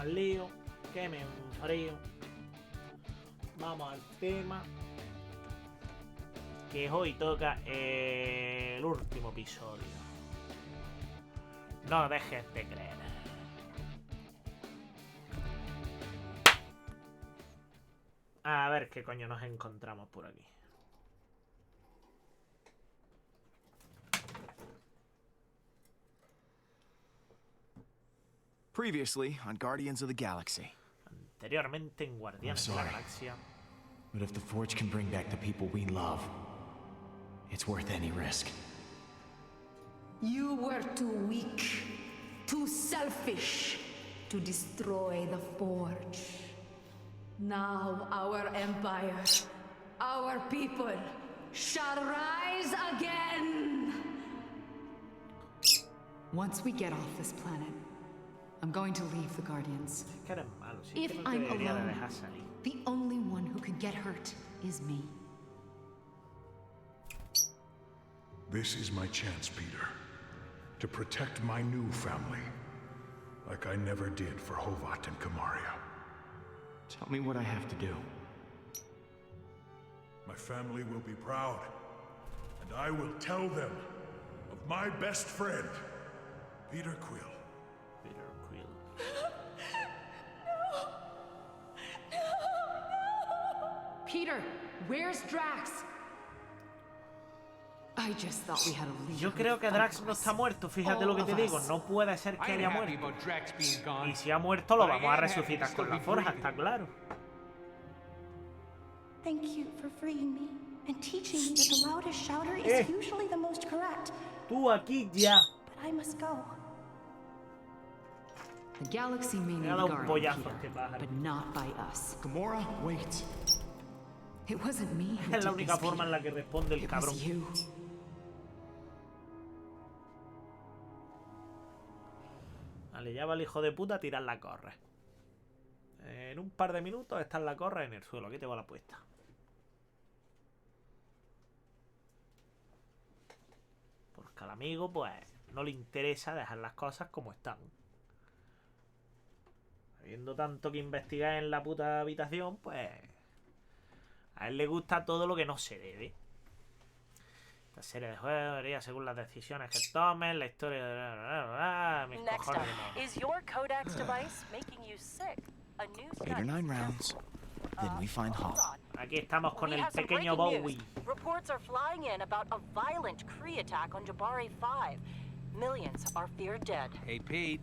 vamos al lío. Que me enfrío. Vamos al tema. Que hoy toca el último episodio. No dejes de creer. A ver qué coño nos encontramos por aquí. Previously on Guardians of the Galaxy. Anteriormente en Guardianes de la Galaxia. But if the Forge can bring back the people we love, it's worth any risk. You were too weak, too selfish to destroy the Forge. Now our empire, our people, shall rise again! Once we get off this planet, I'm going to leave the Guardians. Que eres malo, sí, If que no te I'm debería de alone, dejar salir. the only one who could get hurt is me. This is my chance, Peter. To protect my new family. Like I never did for Hovat and Kamaria. Tell me what I have to do. My family will be proud. And I will tell them of my best friend, Peter Quill. Peter Quill. Peter, where's Drax? I just thought we had a leader. Yo creo que Drax no está muerto, fíjate lo que te digo. No puede ser que haya muerto. Y si ha muerto, lo vamos a resucitar con la forja, está claro. Thank you for freeing me and teaching me that the loudest shouter is usually the most correct. Tú aquí ya. But I must go. The galaxy may need Me ha a dado un guardian, pollazo Peter, este pájaro. but not by us. Gamora, wait. It wasn't me who Es la did única this, forma en la que responde el It cabrón. was you. Vale, ya va el hijo de puta a tirar la corre. En un par de minutos está en la corre en el suelo. Aquí te va la puesta. Porque al amigo, pues, no le interesa dejar las cosas como están. Habiendo tanto que investigar en la puta habitación, pues... A él le gusta todo lo que no se debe. Esta serie de juegos haría según las decisiones que tomen, la historia de... Mis Next up, cojones de mono. is your codex device making you sick? A new 8 or study 9 rounds. Then we find hold Hall. on. Aquí estamos con We el have some pequeño breaking Bowie. news. Reports are flying in about a violent Kree attack on Jabari 5. Millions are feared dead. Hey, Pete.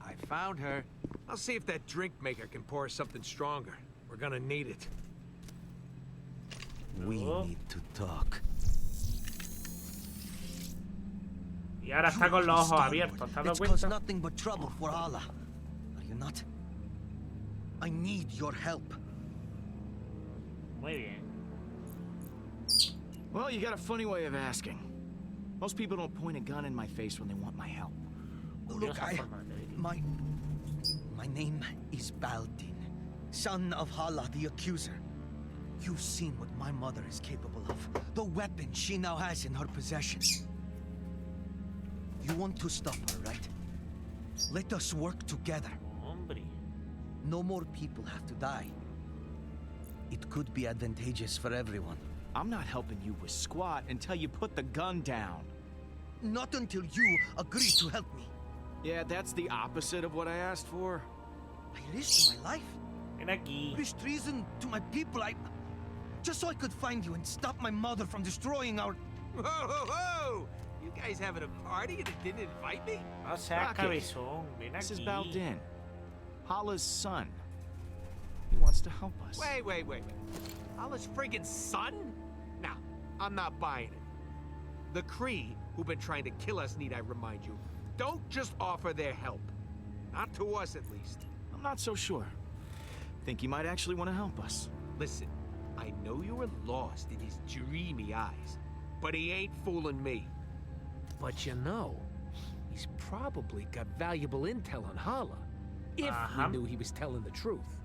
I found her. I'll see if that drink maker can pour us something stronger. We're gonna need it. We need to talk. Y ahora está con los ojos abiertos, ¿te has dado It's caused cuenta? nothing but trouble for Allah. Are you not? I need your help. Muy bien. Well, you got a funny way of asking. Most people don't point a gun in my face when they want my help. Look, Curiosa forma de ver. my name is Baldin, son of Hala the Accuser. You've seen what my mother is capable of. The weapon she now has in her possession. You want to stop her, right? Let us work together. Hombre. No more people have to die. It could be advantageous for everyone. I'm not helping you with squat until you put the gun down. Not until you agree to help me. Yeah, that's the opposite of what I asked for. I risked my life. Ven aquí. Risked treason to my people. Just so I could find you and stop my mother from destroying our... Whoa, whoa, whoa! You guys having a party and it didn't invite me? No seas Rocket. cabezón. Ven This is aquí. Baldin, Hala's son. He wants to help us. Wait. Allah's friggin' son? Now, I'm not buying it. The Kree, who've been trying to kill us, need I remind you, don't just offer their help. Not to us, at least. I'm not so sure. Think he might actually want to help us. Listen, I know you were lost in his dreamy eyes, but he ain't fooling me. But you know, he's probably got valuable intel on Hala. If we knew he was telling the truth.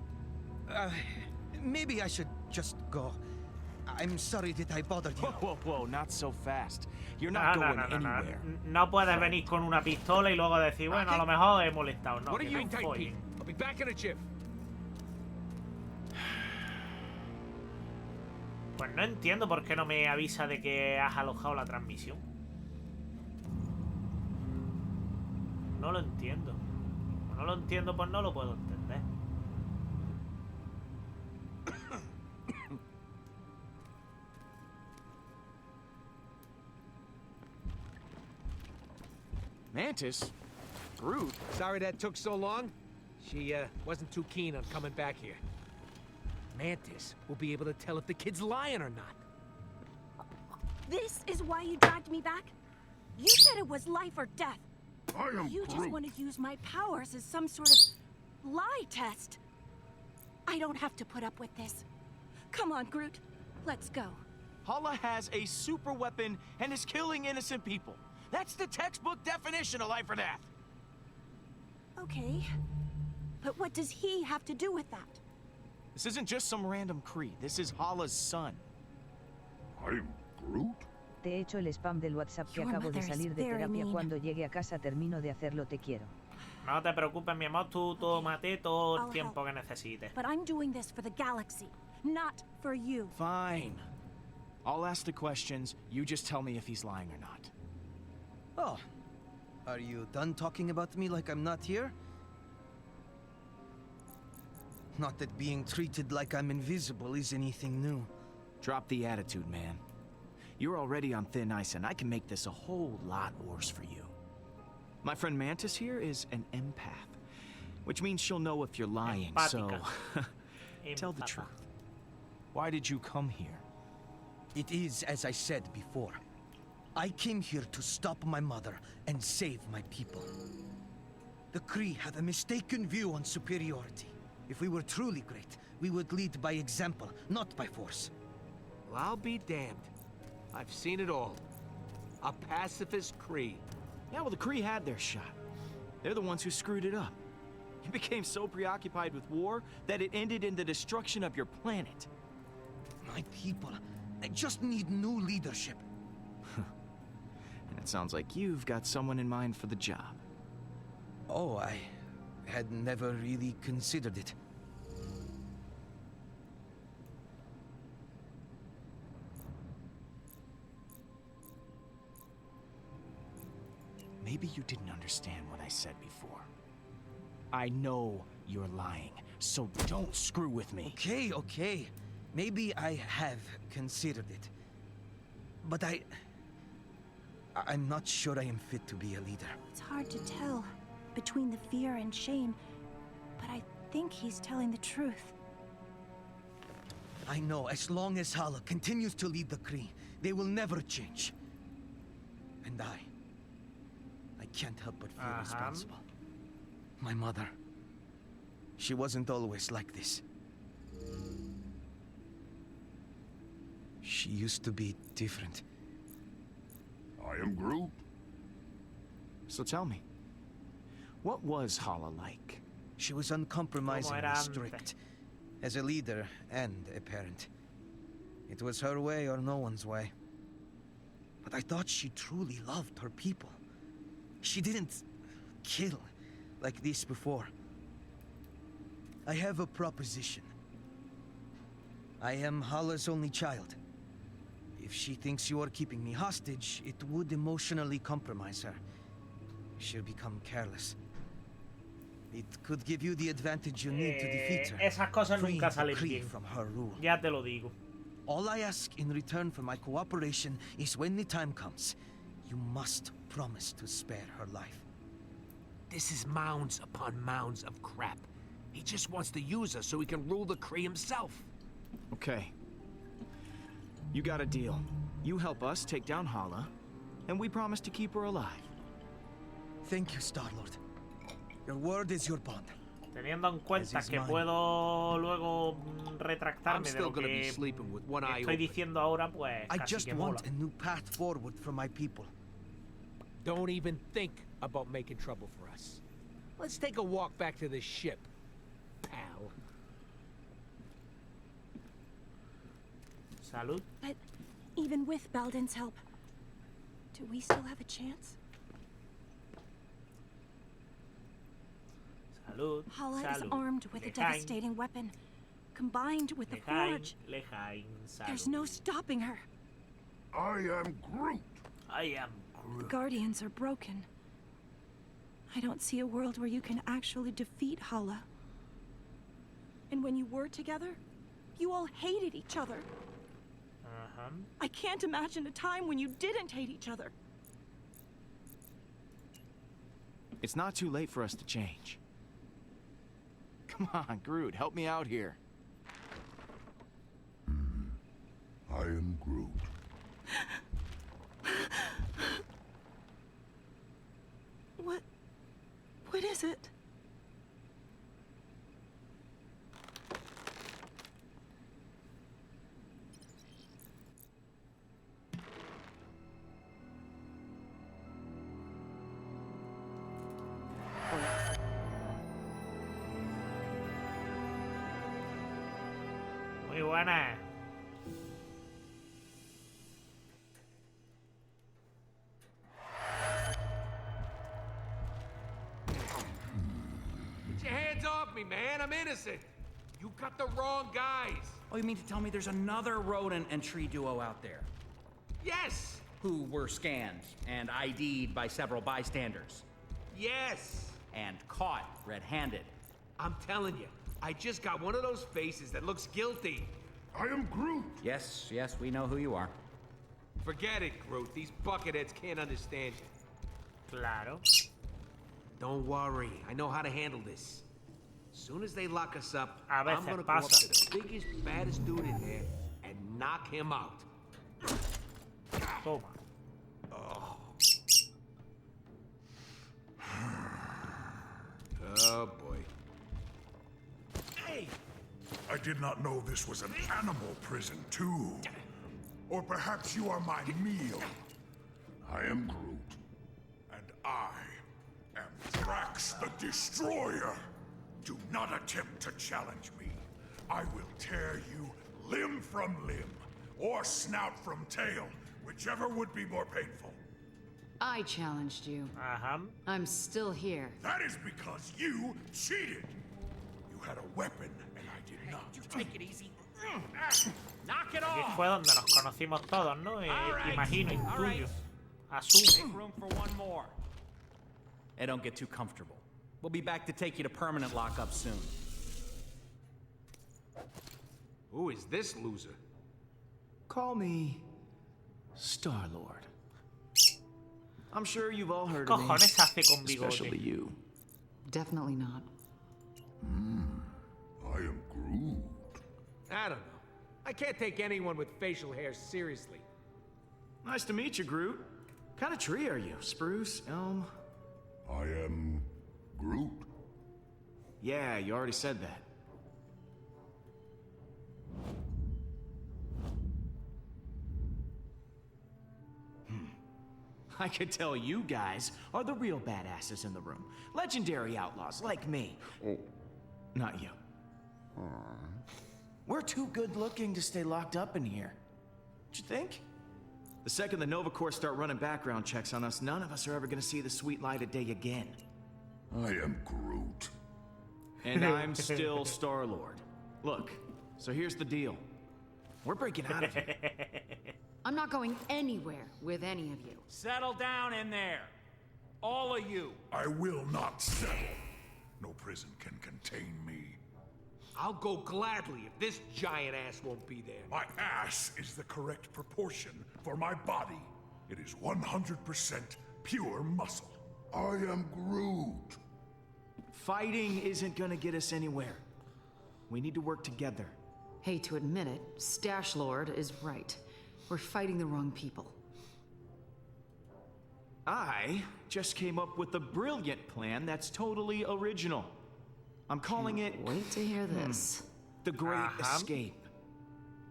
Maybe I should just go. I'm sorry that I bothered you. Whoa, not so fast. You're not going anywhere. No puedes venir con una pistola y luego decir, bueno, a lo mejor he molestado. No, What are que you no type, follen. Pete? I'll be back in a jiff. Pues no entiendo por qué no me avisa de que has alojado la transmisión. No lo entiendo. No lo entiendo, pues no lo puedo entender. Mantis? Groot? Sorry that took so long. She, wasn't too keen on coming back here. Mantis will be able to tell if the kid's lying or not. This is why you dragged me back? You said it was life or death. You just want to use my powers as some sort of lie test. I don't have to put up with this. Come on, Groot. Let's go. Hala has a super weapon and is killing innocent people. That's the textbook definition of life or death. Okay. But what does he have to do with that? This isn't just some random Kree. This is Hala's son. I'm Groot? Te he hecho el spam del WhatsApp que Your acabo de mother is salir de very terapia. mean. Cuando llegue a casa termino de hacerlo. Te quiero. No te preocupes, mi amor. Tú tómate todo el I'll tiempo que help. necesites. But I'm doing this for the galaxy, not for you. Fine. I'll ask the questions. You just tell me if he's lying or not. Oh. Are you done talking about me like I'm not here? Not that being treated like I'm invisible is anything new. Drop the attitude, man. You're already on thin ice, and I can make this a whole lot worse for you. My friend Mantis here is an empath, which means she'll know if you're lying, so... Tell the truth. Why did you come here? It is as I said before. I came here to stop my mother and save my people. The Kree have a mistaken view on superiority. If we were truly great, we would lead by example, not by force. Well, I'll be damned. I've seen it all. A pacifist Kree. Yeah, well, the Kree had their shot. They're the ones who screwed it up. You became so preoccupied with war that it ended in the destruction of your planet. My people, they just need new leadership. And it sounds like you've got someone in mind for the job. Oh, I had never really considered it. Maybe you didn't understand what I said before. I know you're lying, so don't screw with me. Okay. Maybe I have considered it. But I'm not sure I am fit to be a leader. It's hard to tell between the fear and shame, but I think he's telling the truth. I know, as long as Hala continues to lead the Kree, they will never change. And I can't help but feel responsible. My mother, she wasn't always like this. She used to be different. I am Groot. So tell me, what was Hala like? She was uncompromisingly Como era strict, as a leader and a parent. It was her way or no one's way. But I thought she truly loved her people. She didn't kill like this before. I have a proposition. I am Hala's only child. If she thinks you are keeping me hostage, it would emotionally compromise her. She'll become careless. It could give you the advantage you need to defeat her. Esas cosas freeing nunca the salen Kree bien. from her rule. Ya te lo digo. All I ask in return for my cooperation is when the time comes, you must promise to spare her life. This is mounds upon mounds of crap. He just wants to use us so he can rule the Kree himself. Okay. You got a deal. You help us take down Hala, and we promise to keep her alive. Thank you, Star-Lord. Your word is your bond. Teniendo en cuenta que puedo luego retractarme de lo que estoy diciendo ahora, pues I casi just que mola. want a new path forward for my people. Don't even think about making trouble for us. Let's take a walk back to the ship, pal. Salud. But even with Baldin's help, do we still have a chance? Salud. Hala is Salud. armed with a Lejain, devastating weapon. Combined with the Lejain, forge, Lejain, there's salud. no stopping her. I am Groot. I am The Groot. Guardians are broken. I don't see a world where you can actually defeat Hala. And when you were together, you all hated each other. I can't imagine a time when you didn't hate each other. It's not too late for us to change. Come on, Groot, help me out here. I am Groot. What is it? Muy buena. Get your hands off me, man. I'm innocent. You got the wrong guys. Oh, you mean to tell me there's another rodent and tree duo out there? Yes. Who were scanned and ID'd by several bystanders? Yes. And caught red-handed? I'm telling you, I just got one of those faces that looks guilty. I am Groot. Yes, we know who you are. Forget it, Groot. These bucketheads can't understand you. Claro. Don't worry. I know how to handle this. As soon as they lock us up, A I'm veces gonna go up pasa. to the biggest, baddest dude in there and knock him out. Toma. Oh, boy. Hey! I did not know this was an animal prison, too. Or perhaps you are my meal. I am Groot. And I am Drax the Destroyer. Do not attempt to challenge me. I will tear you limb from limb, or snout from tail, whichever would be more painful. I challenged you. I'm still here. That is because you cheated. You had a weapon, and I did not. Take it easy. Knock it Aquí off! fue donde nos conocimos todos, ¿no? Imagino, all right. intuyo. Asume. Make room for one more. Hey, don't get too comfortable. We'll be back to take you to permanent lockup soon. Who is this loser? Call me Star-Lord. I'm sure you've all heard of me, Cojones hace con especially bigote. you. Definitely not. I am Groot. I don't know. I can't take anyone with facial hair seriously. Nice to meet you, Groot. What kind of tree are you? Spruce? Elm? I am Groot. Yeah, you already said that. I could tell you guys are the real badasses in the room. Legendary outlaws like me. Oh. Not you. We're too good looking to stay locked up in here. Don't you think? The second the Nova Corps start running background checks on us, none of us are ever gonna see the sweet light of day again. I am Groot. And I'm still Star-Lord. Look, so here's the deal. We're breaking out of here. I'm not going anywhere with any of you. Settle down in there. All of you. I will not settle. No prison can contain me. I'll go gladly if this giant ass won't be there. My ass is the correct proportion for my body. It is 100% pure muscle. I am Groot. Fighting isn't gonna get us anywhere. We need to work together. Hate to admit it, Stash Lord is right. We're fighting the wrong people. I just came up with a brilliant plan that's totally original. I'm calling it Wait to hear this. the Great Escape.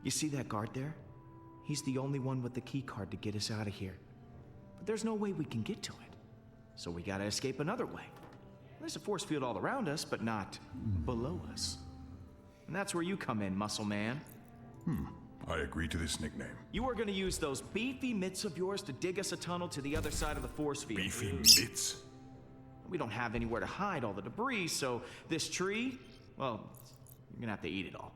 You see that guard there? He's the only one with the key card to get us out of here. But there's no way we can get to it. So we gotta escape another way. There's a force field all around us, but not below us. And that's where you come in, Muscle Man. I agree to this nickname. You are gonna use those beefy mitts of yours to dig us a tunnel to the other side of the force field. Beefy mitts? We don't have anywhere to hide all the debris, so this tree, well, you're gonna have to eat it all.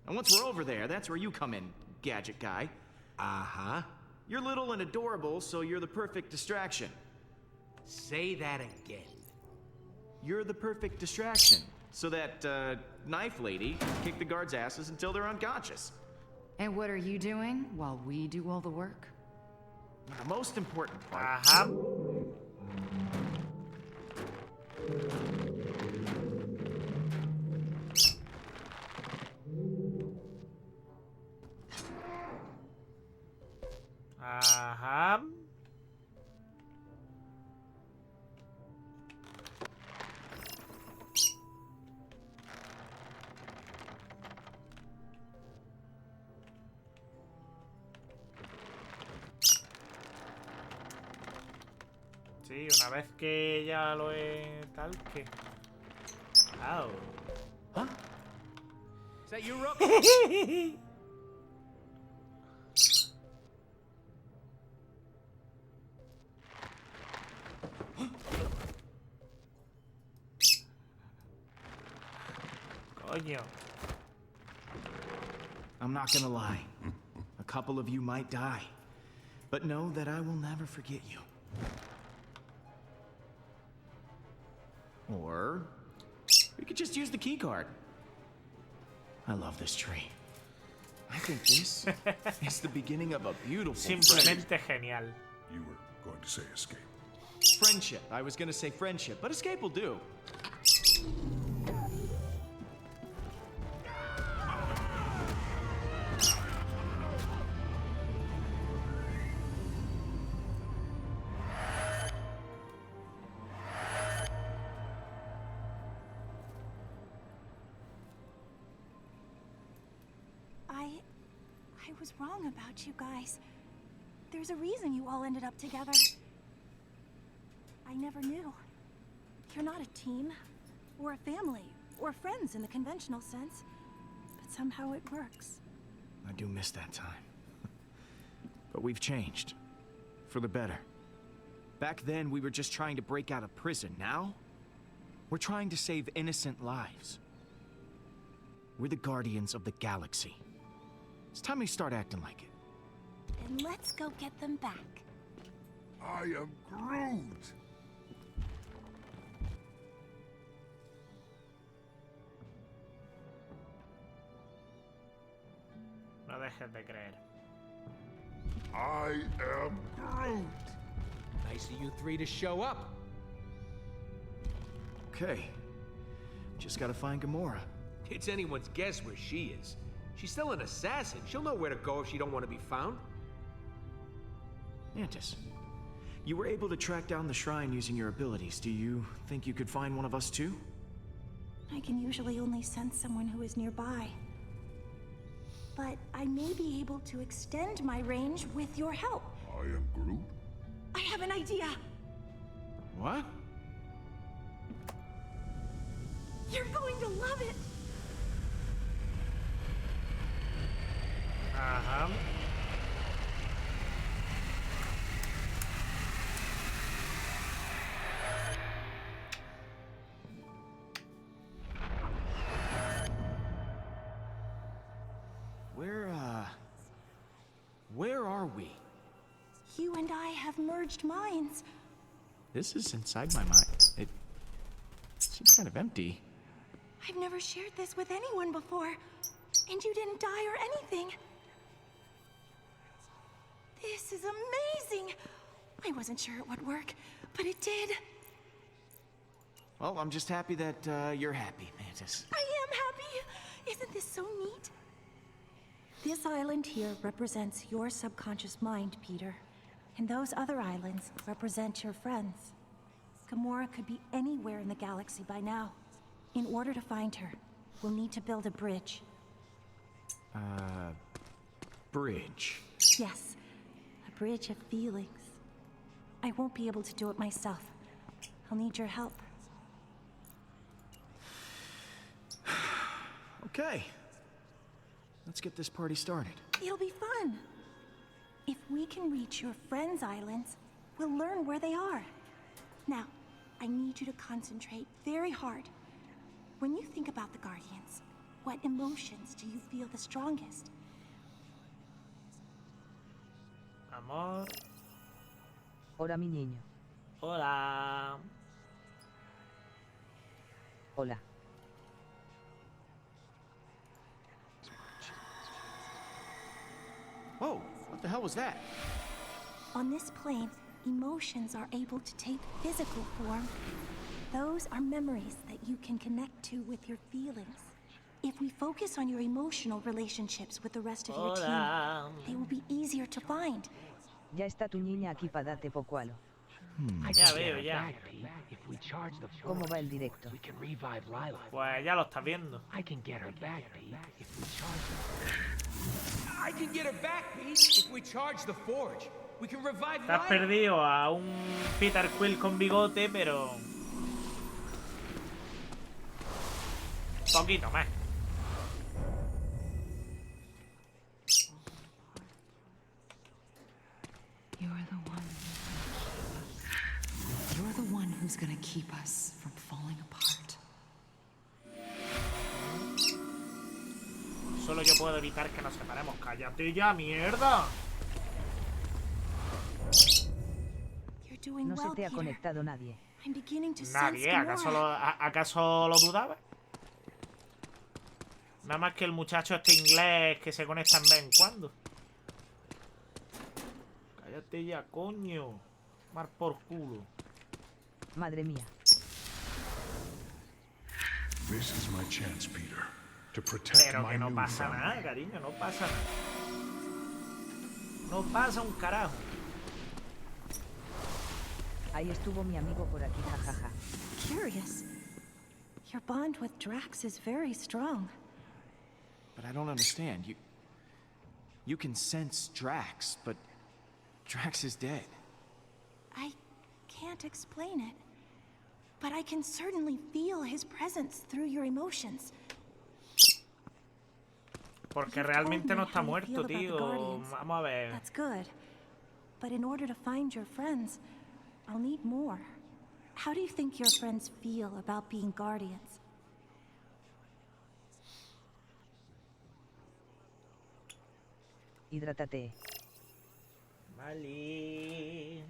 And once we're over there, that's where you come in, gadget guy. Uh-huh. You're little and adorable, so you're the perfect distraction. Say that again. You're the perfect distraction, so that, knife lady can kick the guards' asses until they're unconscious. And what are you doing while we do all the work? The most important part. Ajá. Ajá. Sí, una vez que ya lo he tal que... Wow. Huh? Is that you, Rook? Coño. I'm not gonna lie. A couple of you might die. But know that I will never forget you. Or we could just use the key card. I love this tree. I think this is the beginning of a beautiful Simplemente genial. You were going to say escape. friendship. I was gonna say friendship, but escape will do. I was wrong about you guys. There's a reason you all ended up together. I never knew. You're not a team, or a family, or friends in the conventional sense, but somehow it works. I do miss that time. But we've changed. For the better. Back then, we were just trying to break out of prison. Now, we're trying to save innocent lives. We're the guardians of the galaxy. It's time we start acting like it. Then let's go get them back. I am Groot! No dejes de creer. I am Groot! Nice of you three to show up. Okay. Just gotta find Gamora. It's anyone's guess where she is. She's still an assassin. She'll know where to go if she don't want to be found. Mantis, you were able to track down the shrine using your abilities. Do you think you could find one of us too? I can usually only sense someone who is nearby. But I may be able to extend my range with your help. I am Groot? I have an idea. What? You're going to love it. Ajá. Where are we? You and I have merged minds. This is inside my mind. It seems kind of empty. I've never shared this with anyone before, and you didn't die or anything. This is amazing! I wasn't sure it would work, but it did. Well, I'm just happy that you're happy, Mantis. I am happy! Isn't this so neat? This island here represents your subconscious mind, Peter. And those other islands represent your friends. Gamora could be anywhere in the galaxy by now. In order to find her, we'll need to build a bridge. Bridge. Yes, a bridge of feelings. I won't be able to do it myself. I'll need your help. Okay. Let's get this party started. It'll be fun. If we can reach your friends' islands, we'll learn where they are. Now, I need you to concentrate very hard. When you think about the Guardians, what emotions do you feel the strongest? Amor. Hola, mi niño. Hola. Hola. Whoa, what the hell was that? On this plane, emotions are able to take physical form. Those are memories that you can connect to with your feelings. If we focus on your emotional relationships with the rest of your team, they will be easier to find. Ya está tu niña aquí para darte pocualo. Ya veo, ya. ¿Cómo va el directo? Pues ya lo estás viendo. I can get her back, Pete, if we charge the forge. We can revive Te has Lila. perdido a un Peter Quill con bigote, pero... poquito más. You're the one who's gonna keep us from falling apart. Solo yo puedo evitar que nos separemos. ¡Cállate ya, mierda! You're doing No se well, te ha Peter. conectado nadie. I'm beginning to Nadie, sense ¿acaso lo dudaba? Nada más que el muchacho este inglés que se conecta en vez en cuando. Cállate ya, coño. Mar por culo. Madre mía. This is my chance, Peter, to protect Pero my que no new pasa family. nada, cariño, no pasa nada. No pasa un carajo. Ahí estuvo mi amigo por aquí, jajaja. Curious. Your bond with Drax is very strong. But I don't understand. You can sense Drax, but Drax is dead. I can't explain it, but I can certainly feel his presence through your emotions. Porque You've realmente told no me está how you muerto, feel about the tío. Guardians. Vamos a ver. That's good. But in order to find your friends, I'll need more. How do you think your friends feel about being Guardians? Hidrátate. Vale.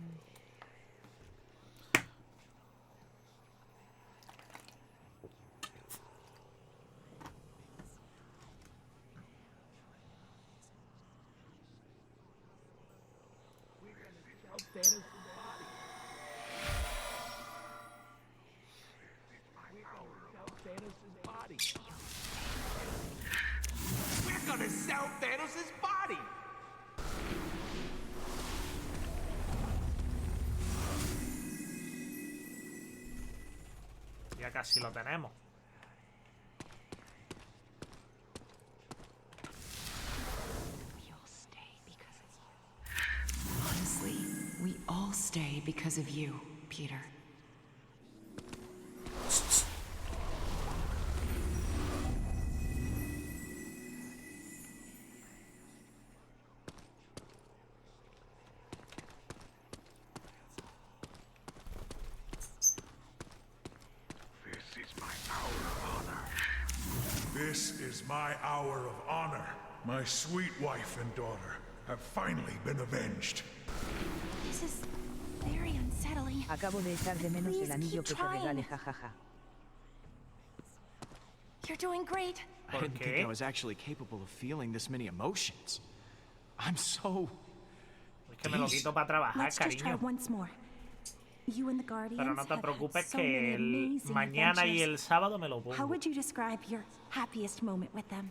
We're gonna sell Thanos' body. Ya casi lo tenemos. Honestly, we all stay because of you, Peter. This is my hour of honor. This is my hour of honor. My sweet wife and daughter have finally been avenged. This is very unsettling. Acabo de echar de menos Please el anillo keep que te regale, trying. jajaja. You're doing great. I didn't think qué? I was actually capable of feeling this many emotions. I'm so... Es que me lo quito para trabajar, Let's just try cariño. once more. You and the Guardians Pero no te have had preocupes so que many el amazing mañana y adventures. el sábado me lo How pongo. would you describe your happiest moment with them?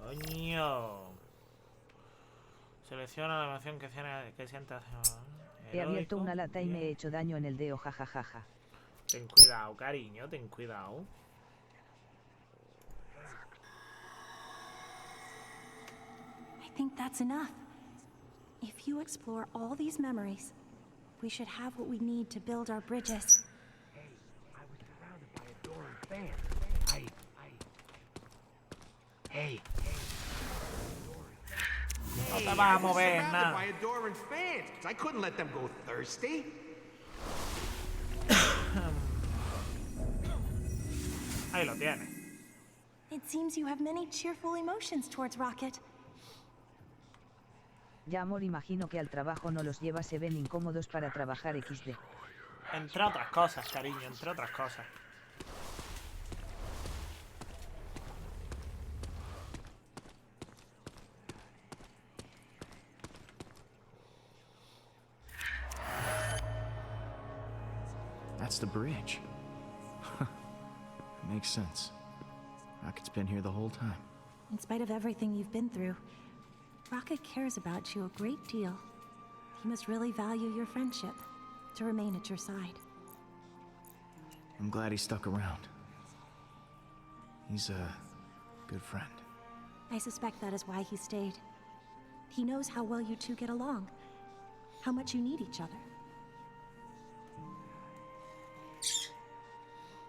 Coño. Selecciona la emoción que sientas. He abierto Heroico, una lata y me he bien. hecho daño en el dedo, jajajaja. Ten cuidado, cariño, ten cuidado. I think that's enough. If you explore all these memories, we should have what we need to build our bridges. I was surrounded by adoring fans. Hey. No te vas a mover Surrounded nada. by adoring fans, 'cause I couldn't let them go thirsty. Ahí lo tienes. It seems you have many cheerful emotions towards Rocket. Ya amor, imagino que al trabajo no los lleva, se ven incómodos para trabajar XD. Entre otras cosas, cariño, entre otras cosas. That's the bridge. Makes sense. Rocket's been here the whole time. In spite of everything you've been through, Rocket cares about you a great deal. He must really value your friendship to remain at your side. I'm glad he stuck around. He's a good friend. I suspect that is why he stayed. He knows how well you two get along, how much you need each other.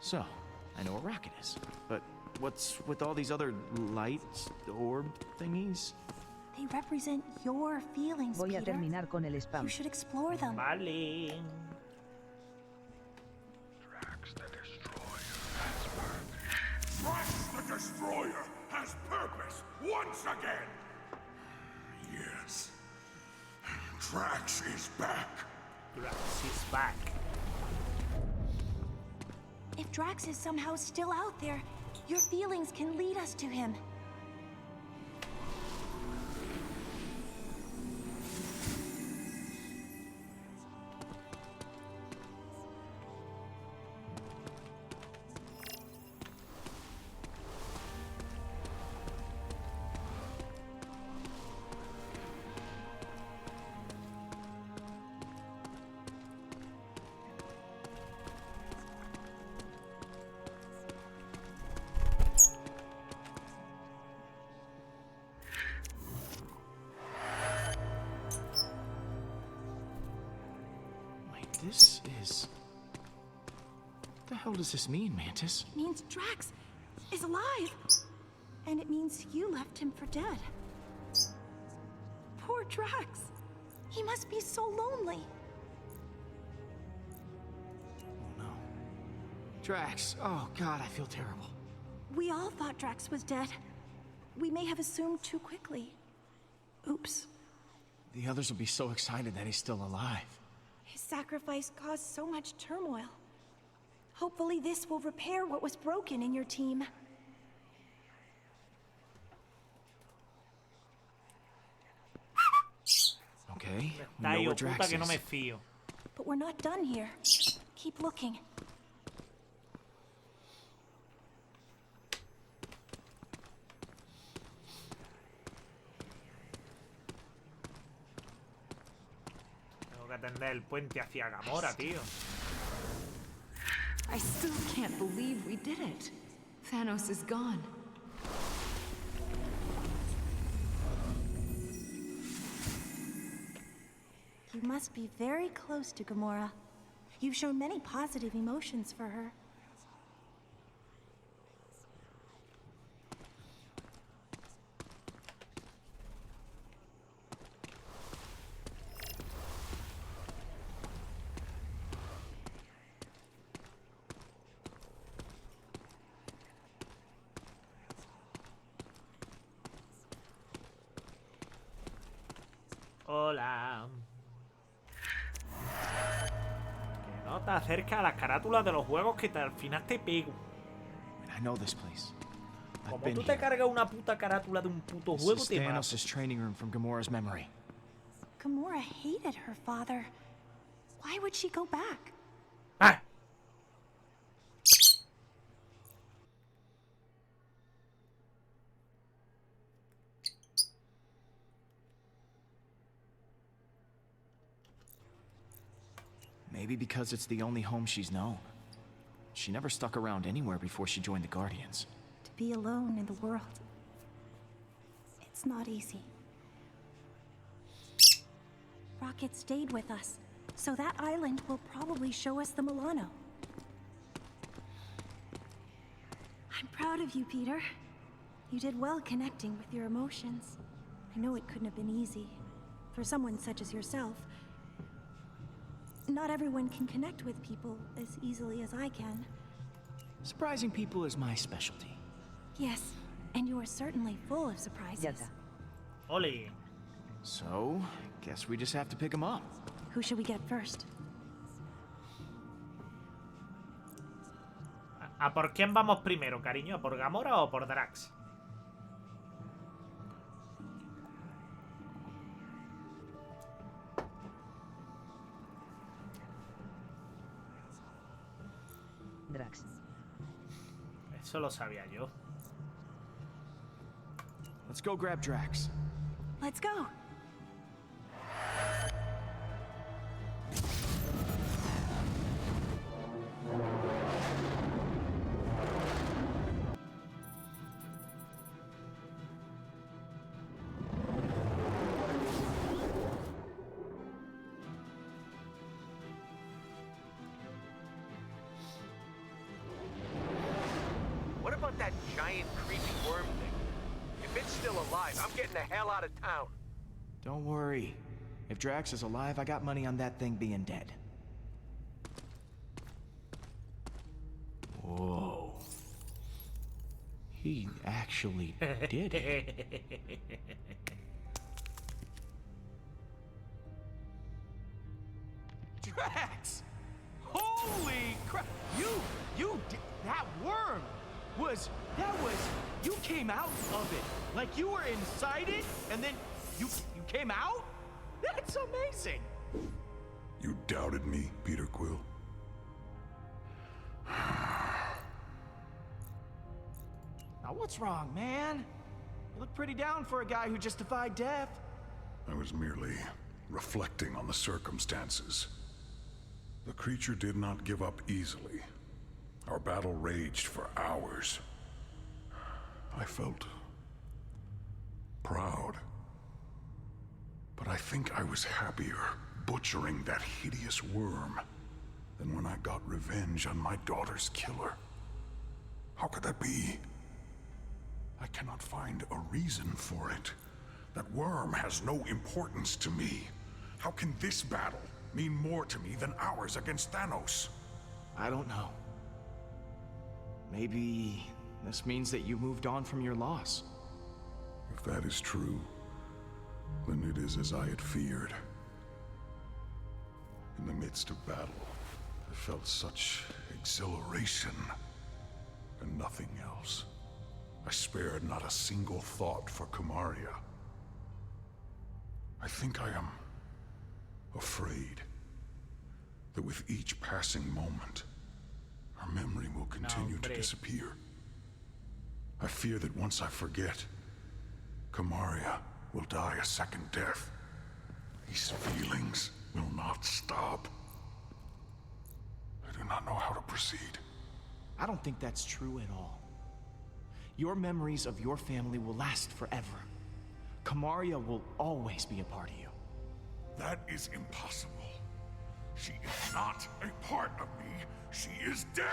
So, I know what Rocket is, but what's with all these other light orb thingies? They represent your feelings, Voy a Peter. terminar con el spam. You should explore them. Vale. Drax the Destroyer has purpose once again. Yes. Drax is back. Drax is back. If Drax is somehow still out there, your feelings can lead us to him. This is... What the hell does this mean, Mantis? It means Drax is alive. And it means you left him for dead. Poor Drax. He must be so lonely. Oh no. Drax, oh god, I feel terrible. We all thought Drax was dead. We may have assumed too quickly. Oops. The others will be so excited that he's still alive. His sacrifice caused so much turmoil. Hopefully this will repair what was broken in your team. Okay, we Está know ahí where oculta Drax que no me is. fío. But we're not done here. Keep looking. Tengo que atender el puente hacia Gamora, tío. I still can't believe we did it. Thanos is gone. You must be very close to Gamora. You've shown many positive emotions for her. Hola. Que no te acerques a las carátulas de los juegos que al final te pego. I know this place. I've Como been tú te here. cargas una puta carátula de un puto This juego, is te mato. Thanos' training room from Gamora's memory. Gamora hated her father. Why would she go back? ¡Ah! Maybe because it's the only home she's known. She never stuck around anywhere before she joined the Guardians. To be alone in the world. It's not easy. Rocket stayed with us, so that island will probably show us the Milano. I'm proud of you, Peter. You did well connecting with your emotions. I know it couldn't have been easy. For someone such as yourself, not everyone can connect with people as easily as I can. Surprising people is my specialty. Yes, and you are certainly full of surprises. Yata. Oli. So, guess we just have to pick them up. Who should we get first? ¿A por quién vamos primero, cariño? ¿A por Gamora o por Drax? Drax. Eso lo sabía yo. Let's go grab Drax. Let's go. What about that giant creepy worm thing? If it's still alive, I'm getting the hell out of town. Don't worry. If Drax is alive, I got money on that thing being dead. Whoa. He actually did it. Drax! Holy crap! You did that worm! You came out of it. Like you were inside it, and then you came out? That's amazing! You doubted me, Peter Quill? Now what's wrong, man? You look pretty down for a guy who just defied death. I was merely reflecting on the circumstances. The creature did not give up easily. Our battle raged for hours. I felt proud. But I think I was happier butchering that hideous worm than when I got revenge on my daughter's killer. How could that be? I cannot find a reason for it. That worm has no importance to me. How can this battle mean more to me than ours against Thanos? I don't know. Maybe this means that you moved on from your loss. If that is true, then it is as I had feared. In the midst of battle, I felt such exhilaration and nothing else. I spared not a single thought for Kamaria. I think I am afraid that with each passing moment, her memory will continue to disappear. I fear that once I forget, Kamaria will die a second death. These feelings will not stop. I do not know how to proceed. I don't think that's true at all. Your memories of your family will last forever. Kamaria will always be a part of you. That is impossible. She is not a part of me. She is dead!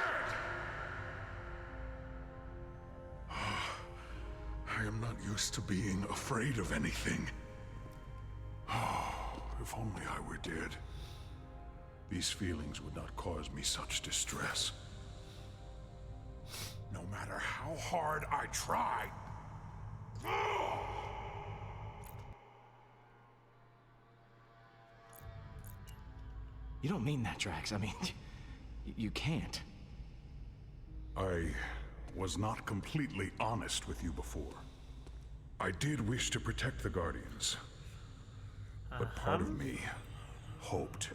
I am not used to being afraid of anything. If only I were dead. These feelings would not cause me such distress. No matter how hard I try. You don't mean that, Drax. I mean, you can't. I was not completely honest with you before. I did wish to protect the Guardians. But part of me hoped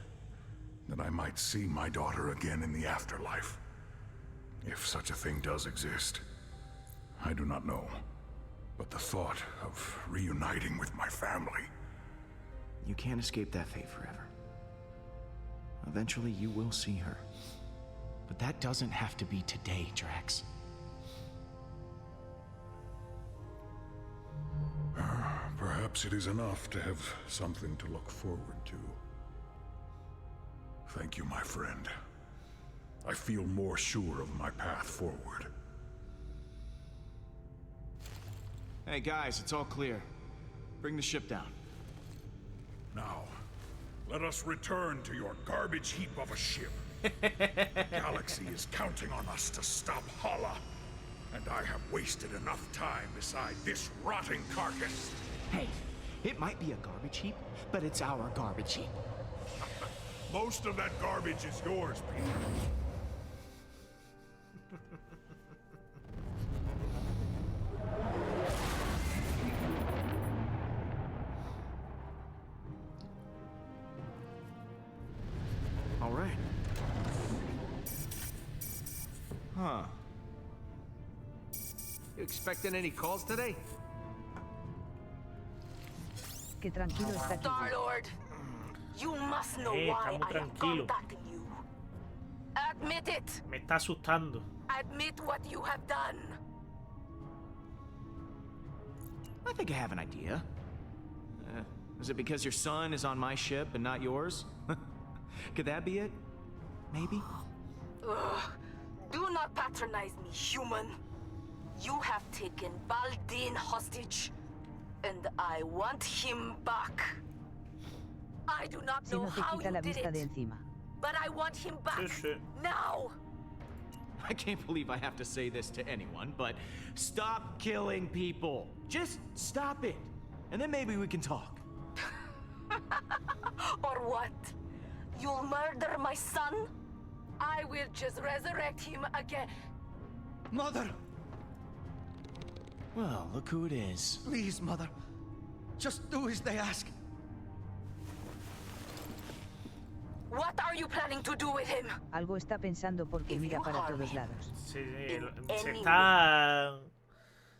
that I might see my daughter again in the afterlife. If such a thing does exist. I do not know. But the thought of reuniting with my family. You can't escape that fate forever. Eventually you will see her. But that doesn't have to be today, Drax. Perhaps it is enough to have something to look forward to. Thank you, my friend. I feel more sure of my path forward. Hey guys, it's all clear. Bring the ship down. Now, let us return to your garbage heap of a ship. Galaxy is counting on us to stop Hala, and I have wasted enough time beside this rotting carcass. Hey, it might be a garbage heap, but it's our garbage heap. Most of that garbage is yours, Peter. All right. Huh. You expecting any calls today? Qué tranquilo está aquí. Star-Lord, you must know Está why muy I am tranquilo. contacting you. Admit it. Me está asustando. Admit what you have done. I think I have an idea. Is it because your son is on my ship and not yours? Could that be it? Maybe? Ugh. Do not patronize me, human. You have taken Baldin hostage, and I want him back. I do not Si know no te how quita you la did vista de it, encima. but I want him back Sí, sí. now. I can't believe I have to say this to anyone, but stop killing people. Just stop it. And then maybe we can talk. Or what? You'll murder my son? I will just resurrect him again. Mother! Well, look who it is. Please, Mother. Just do as they ask. What are you planning to do with him? Algo está pensando porque mira para todos lados. Sí, Anyway.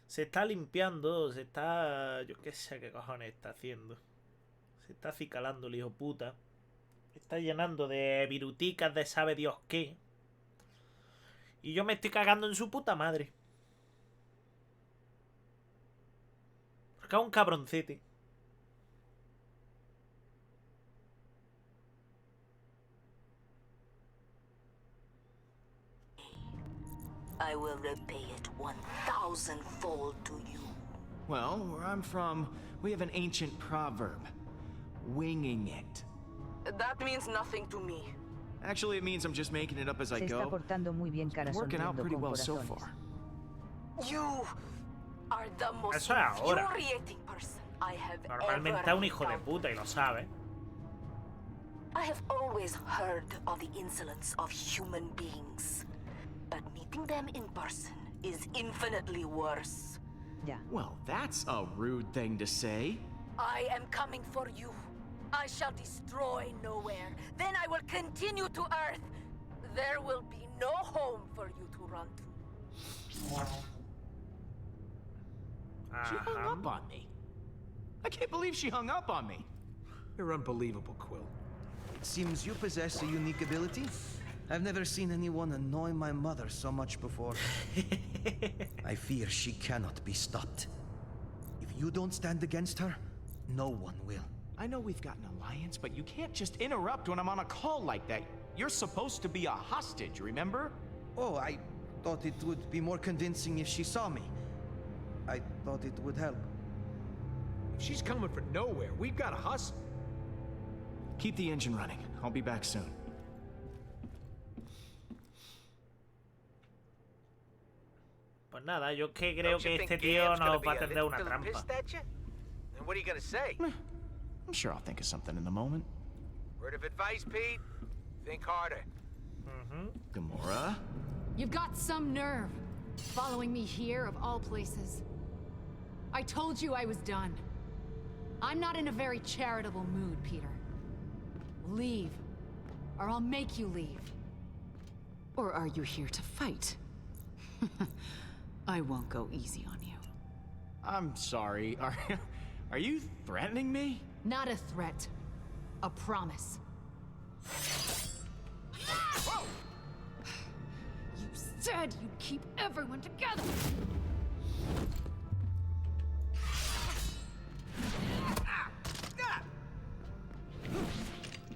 se está limpiando, se está, yo qué sé qué cojones está haciendo. Se está acicalando el hijo puta. Está llenando de viruticas de sabe Dios qué. Y yo me estoy cagando en su puta madre. Porque es un cabroncete. I will repay it 1,000-fold to you. Well, where I'm from, we have an ancient proverb. Winging it. That means nothing to me. Actually, it means I'm just making it up as I Se está go. portando muy bien, cara, Working out sonriendo pretty con well so corazones. far. You are the most Eso es ahora. infuriating person I have Normalmente ever es un hijo de encountered. puta y lo sabe. I have always heard of the insolence of human beings, but meeting them in person is infinitely worse. Ya. Well, that's a rude thing to say. I am coming for you. I shall destroy nowhere. Then I will continue to Earth. There will be no home for you to run to. She hung up on me. I can't believe she hung up on me. You're unbelievable, Quill. It seems you possess a unique ability. I've never seen anyone annoy my mother so much before. I fear she cannot be stopped. If you don't stand against her, no one will. I know we've got an alliance, but you can't just interrupt when I'm on a call like that. You're supposed to be a hostage, remember? Oh, I thought it would be more convincing if she saw me. I thought it would help. If she's coming for nowhere, we've got to hustle. Keep the engine running. I'll be back soon. Pues nada, yo es que creo que este tío nos va a tender una trampa. And what are you gonna say? I'm sure I'll think of something in the moment. Word of advice, Pete? Think harder. Gamora? You've got some nerve. Following me here, of all places. I told you I was done. I'm not in a very charitable mood, Peter. Leave, or I'll make you leave. Or are you here to fight? I won't go easy on you. I'm sorry. Are you threatening me? Not a threat. A promise. You said you'd keep everyone together!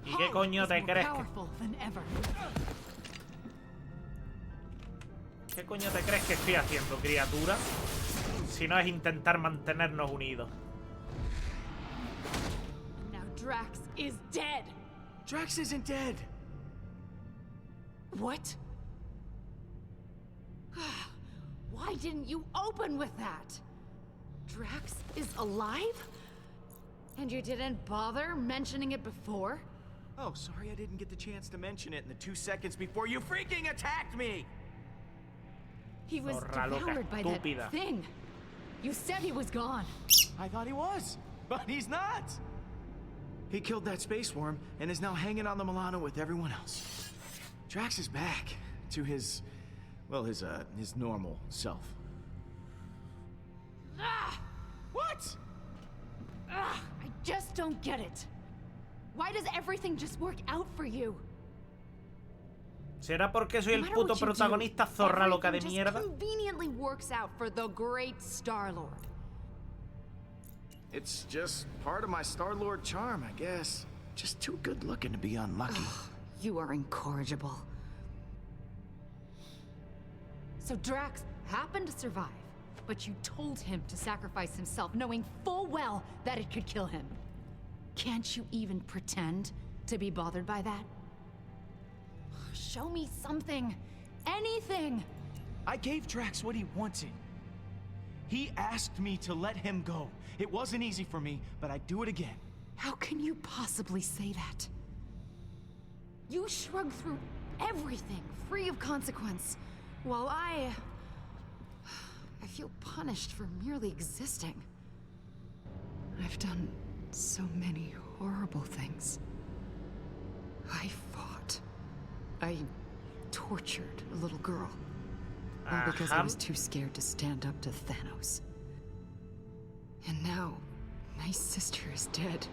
¿Y qué coño te crees que... ¿Qué coño te crees que estoy haciendo, criatura? Si no es intentar mantenernos unidos. Drax is dead! Drax isn't dead! What? Why didn't you open with that? Drax is alive? And you didn't bother mentioning it before? Oh, sorry I didn't get the chance to mention it in the 2 seconds before you freaking attacked me! He was Zorra loca, devoured by estúpida. that thing. You said he was gone. I thought he was, but he's not! He killed that space worm and is now hanging on the Milano with everyone else. Drax is back to his, well, his normal self. Ah! What? I just don't get it. Why does everything just work out for you? ¿Será porque soy No el matter puto what you do, protagonista zorra loca de everything mierda? just conveniently works out for the great Star-Lord. It's just part of my Star-Lord charm, I guess. Just too good looking to be unlucky. You are incorrigible. So Drax happened to survive, but you told him to sacrifice himself, knowing full well that it could kill him. Can't you even pretend to be bothered by that? Show me something. Anything. I gave Drax what he wanted. He asked me to let him go. It wasn't easy for me, but I'd do it again. How can you possibly say that? You shrugged through everything, free of consequence, while I feel punished for merely existing. I've done so many horrible things. I fought. I tortured a little girl. All because I was too scared to stand up to Thanos. And now, my sister is dead.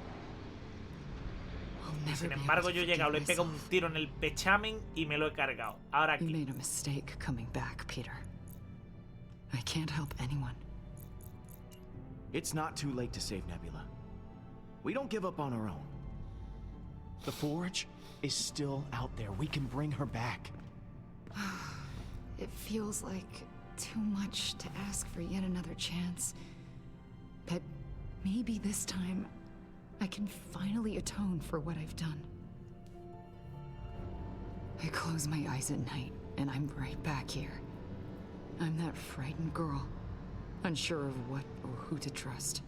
I'll never Sin be embargo, able yo to he llegado, le he forgive pegado un myself. tiro en el pechamen y me lo he cargado. Ahora You aquí. made a mistake coming back, Peter. I can't help anyone. It's not too late to save Nebula. We don't give up on our own. The Forge is still out there. We can bring her back. It feels like too much to ask for yet another chance. But maybe this time, I can finally atone for what I've done. I close my eyes at night, and I'm right back here. I'm that frightened girl, unsure of what or who to trust.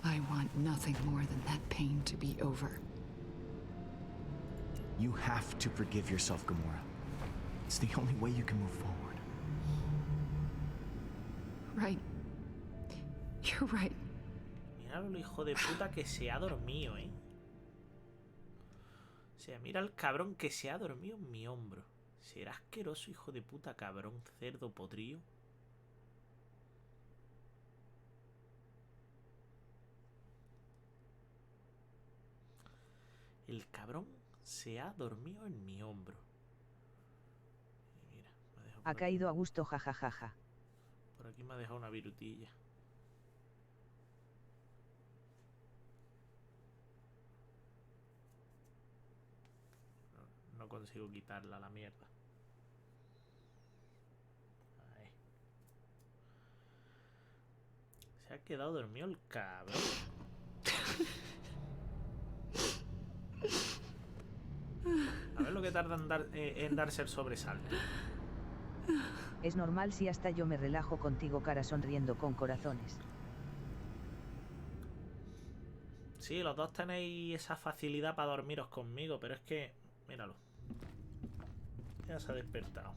I want nothing more than that pain to be over. You have to forgive yourself, Gamora. It's the only way you can move forward. Right. You're right. Mira lo hijo de puta que se ha dormido, ¿eh? O sea, mira el cabrón que se ha dormido en mi hombro. ¿Será asqueroso, hijo de puta, cabrón, cerdo podrido? El cabrón se ha dormido en mi hombro. Y mira, me ha dejado Ha por caído a gusto, jajajaja. por aquí me ha dejado una virutilla. No consigo quitarla a la mierda. Ahí. Se ha quedado dormido el cabrón. A ver lo que tarda en darse el sobresalto. Es normal si hasta yo me relajo contigo, cara, sonriendo con corazones. Sí, los dos tenéis esa facilidad para dormiros conmigo, pero es que... Míralo. Ya se ha despertado.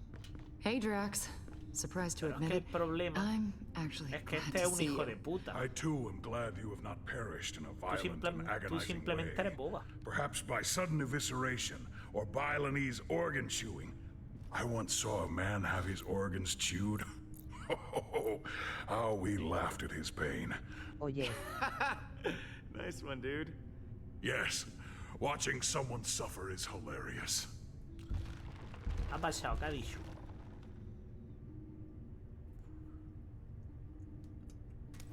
Hey, Drax. Surprised to Pero es admit que el it. problema I'm actually es que glad este to es un see hijo you. de puta. I too am glad you have not perished in a violent and Tú agonizing simplemente way. eres boba. Perhaps by sudden evisceration or Balinese organ chewing. I once saw a man have his organs chewed. Oh, how we laughed at his pain. Oye, Nice one, dude. Yes, watching someone suffer is hilarious. Ha pasado, ¿qué ha dicho?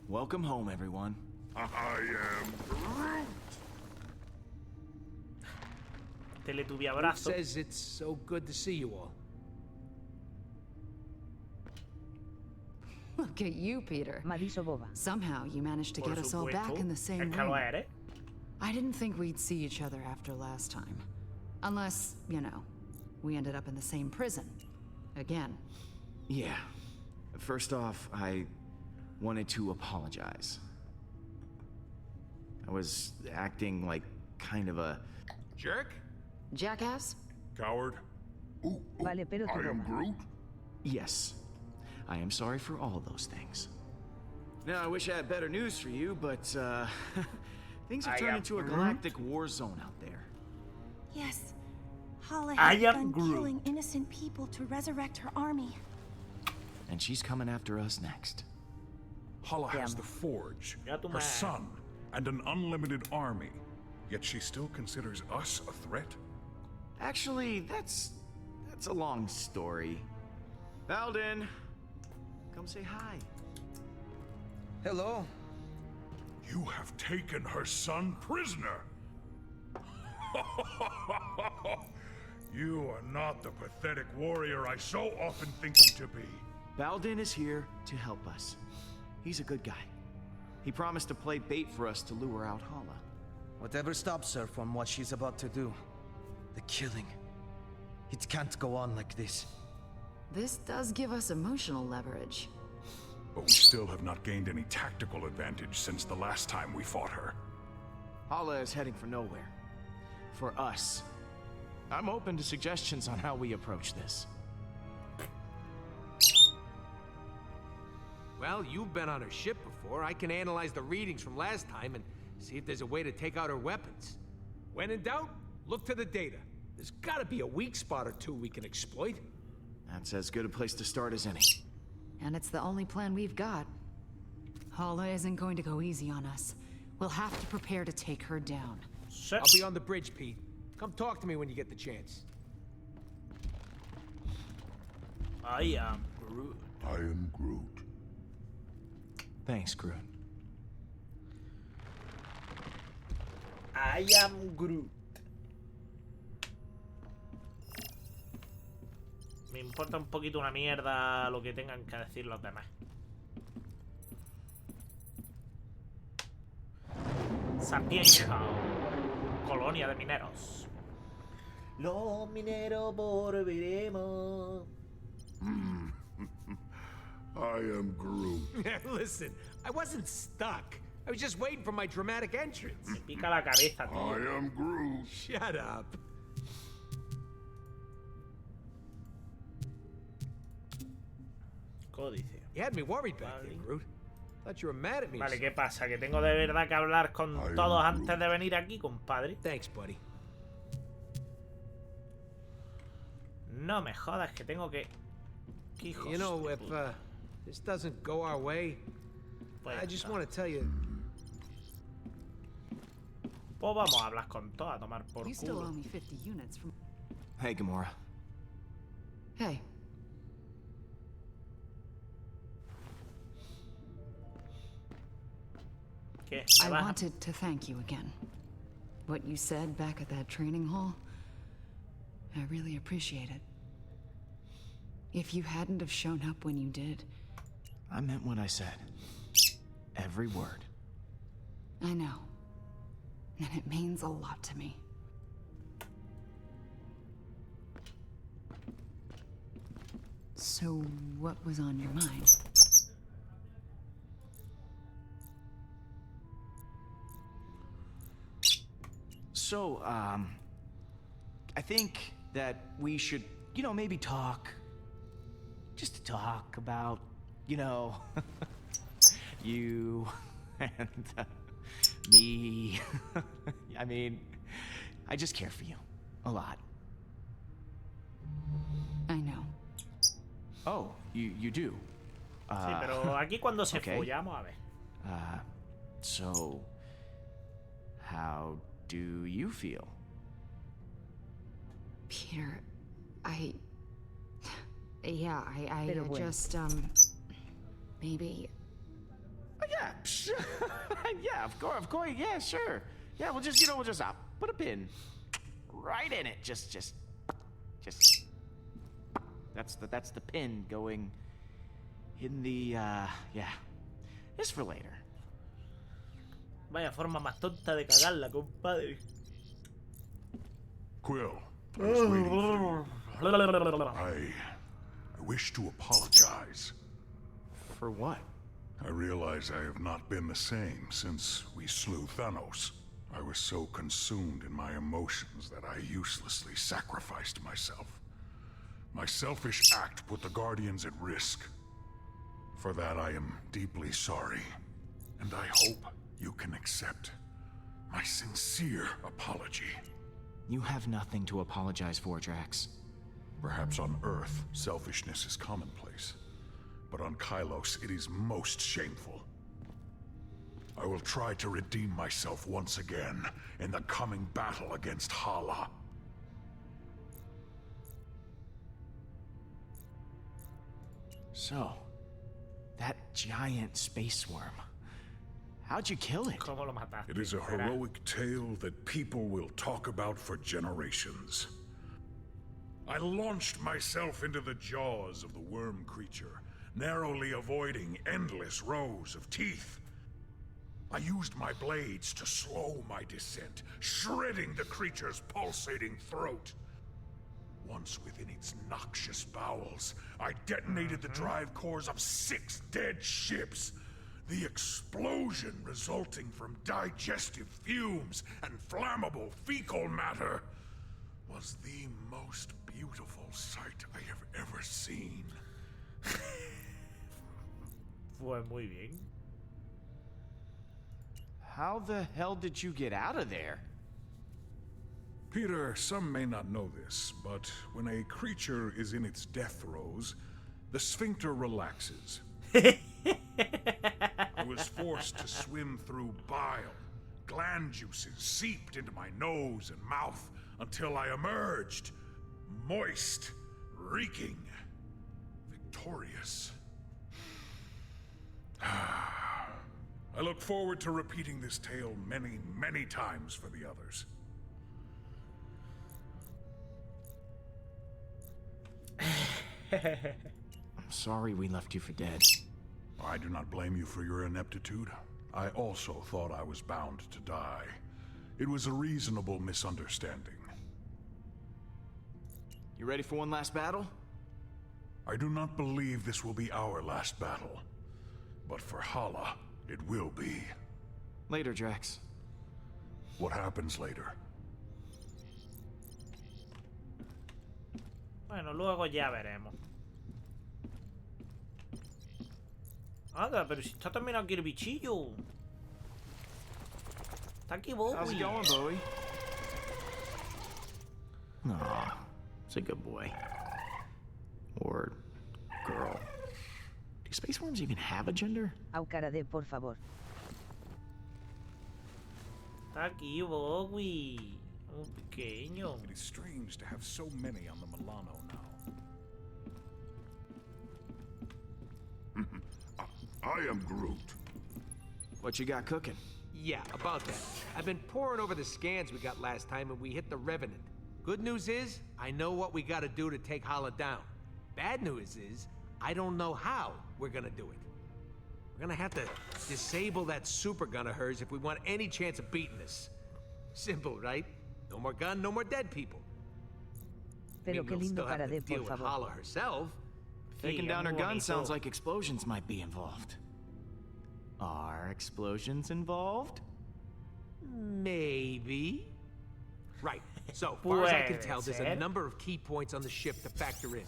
Welcome home, everyone. I am Groot. Teletubby Groot abrazo. says it's so good to see you all. Look at you, Peter. Madiso boba. Somehow you managed to Por get us all back supuesto. in the same Es que lo room. eres. I didn't think we'd see each other after last time. Unless, you know, we ended up in the same prison. Again. Yeah. First off, I wanted to apologize. I was acting like kind of a Jerk? Jackass? Coward. Ooh, Vale, pero tu I am broma. Groot. yes. I am sorry for all those things. Now, I wish I had better news for you, but things have I turned am into a Groot. galactic war zone out there. Yes. Hala I has am begun Groot. killing innocent people to resurrect her army. And she's coming after us next. Hala has the Forge, Ya tu her madre. son, and an unlimited army. Yet she still considers us a threat? Actually, that's a long story. Valden, come say hi. Hello. You have taken her son prisoner! You are not the pathetic warrior I so often think you to be. Valden is here to help us. He's a good guy. He promised to play bait for us to lure out Hala. Whatever stops her from what she's about to do. The killing. It can't go on like this. This does give us emotional leverage. But we still have not gained any tactical advantage since the last time we fought her. Hala is heading for nowhere. For us. I'm open to suggestions on how we approach this. Well, you've been on her ship before. I can analyze the readings from last time and see if there's a way to take out her weapons. When in doubt, look to the data. There's gotta be a weak spot or two we can exploit. That's as good a place to start as any. And it's the only plan we've got. Hala isn't going to go easy on us. We'll have to prepare to take her down. Shit. I'll be on the bridge, Pete. Come talk to me when you get the chance. I am Groot. I am Groot. Thanks, Groot. I am Groot. Me importa un poquito una mierda lo que tengan que decir los demás. Sapienza. Colonia de mineros. Los mineros volveremos. I am Groot. Listen, I wasn't stuck. I was just waiting for my dramatic entrance. Me pica la cabeza, I tío. am Groot. Shut up. Códice. You had me worried back there, Groot. Thought you were mad at me. Vale, ¿qué pasa? ¿Que tengo de verdad que hablar con Ay, todos Groot. antes de venir aquí, compadre? Thanks, buddy. No me jodas que tengo que... ¿Qué hijos You know, de if puta? this doesn't go our way, Pues I just no. want to tell you. Pues vamos a hablar con todos, a tomar por You still culo. owe me 50 units from... Hey, Gamora. Hey, ¿Qué? I ¿Me vas a- wanted to thank you again. What you said back at that training hall, I really appreciate it. If you hadn't have shown up when you did, I meant what I said. Every word. I know. And it means a lot to me. So, what was on your mind? So, I think that we should, you know, maybe talk. Just to talk about, you know, you and me. I mean, I just care for you. A lot. I know. Oh, you do? Sí, pero aquí cuando se okay. folla, vamos a ver. So, how do you feel? Peter, yeah, I Pero bueno. just, maybe... Oh, yeah, yeah, of course, yeah, sure. Yeah, we'll just, we'll just put a pin right in it. Just. That's the pin going in the, yeah. Just for later. Vaya forma más tonta de cagarla, compadre. Quill, I was waiting for you. I wish to apologize. For what? I realize I have not been the same since we slew Thanos. I was so consumed in my emotions that I uselessly sacrificed myself. My selfish act put the Guardians at risk. For that I am deeply sorry, and I hope you can accept my sincere apology. You have nothing to apologize for, Drax. Perhaps on Earth, selfishness is commonplace. But on Kylos, it is most shameful. I will try to redeem myself once again in the coming battle against Hala. So, that giant space worm. How'd you kill it? ¿Cómo lo mataste? It is a heroic tale that people will talk about for generations. I launched myself into the jaws of the worm creature, narrowly avoiding endless rows of teeth. I used my blades to slow my descent, shredding the creature's pulsating throat. Once within its noxious bowels, I detonated the drive cores of 6 dead ships. The explosion resulting from digestive fumes and flammable fecal matter was the most beautiful sight I have ever seen. Fue muy bien. How the hell did you get out of there? Peter, some may not know this, but when a creature is in its death throes, the sphincter relaxes. I was forced to swim through bile. Gland juices seeped into my nose and mouth until I emerged, moist, reeking, victorious. I look forward to repeating this tale many, many times for the others. I'm sorry we left you for dead. I do not blame you for your ineptitude. I also thought I was bound to die. It was a reasonable misunderstanding. You ready for one last battle? I do not believe this will be our last battle. But for Hala, it will be. Later, Drax. What happens later? Bueno, luego ya veremos. Anda, pero si está terminado aquí el bichillo. Está aquí Bowie. How's it going, Bowie? Aw, it's a good boy. Or girl. Do space worms even have a gender? Au cara de, por favor. Está aquí Bowie. Un pequeño. It is strange to have so many on the Milano now. I am Groot. What you got cooking? Yeah, about that. I've been poring over the scans we got last time and we hit the Revenant. Good news is, I know what we gotta do to take Hala down. Bad news is, I don't know how we're gonna do it. We're gonna have to disable that super gun of hers if we want any chance of beating this. Simple, right? No more gun, no more dead people. Pero qué lindo cara de, por Deal with favor. Hala herself. Taking down her muy gun bonito. sounds like explosions might be involved. Are explosions involved? Maybe. Right. So, far as I can Puede tell, there's a ser. number of key points on the ship to factor in.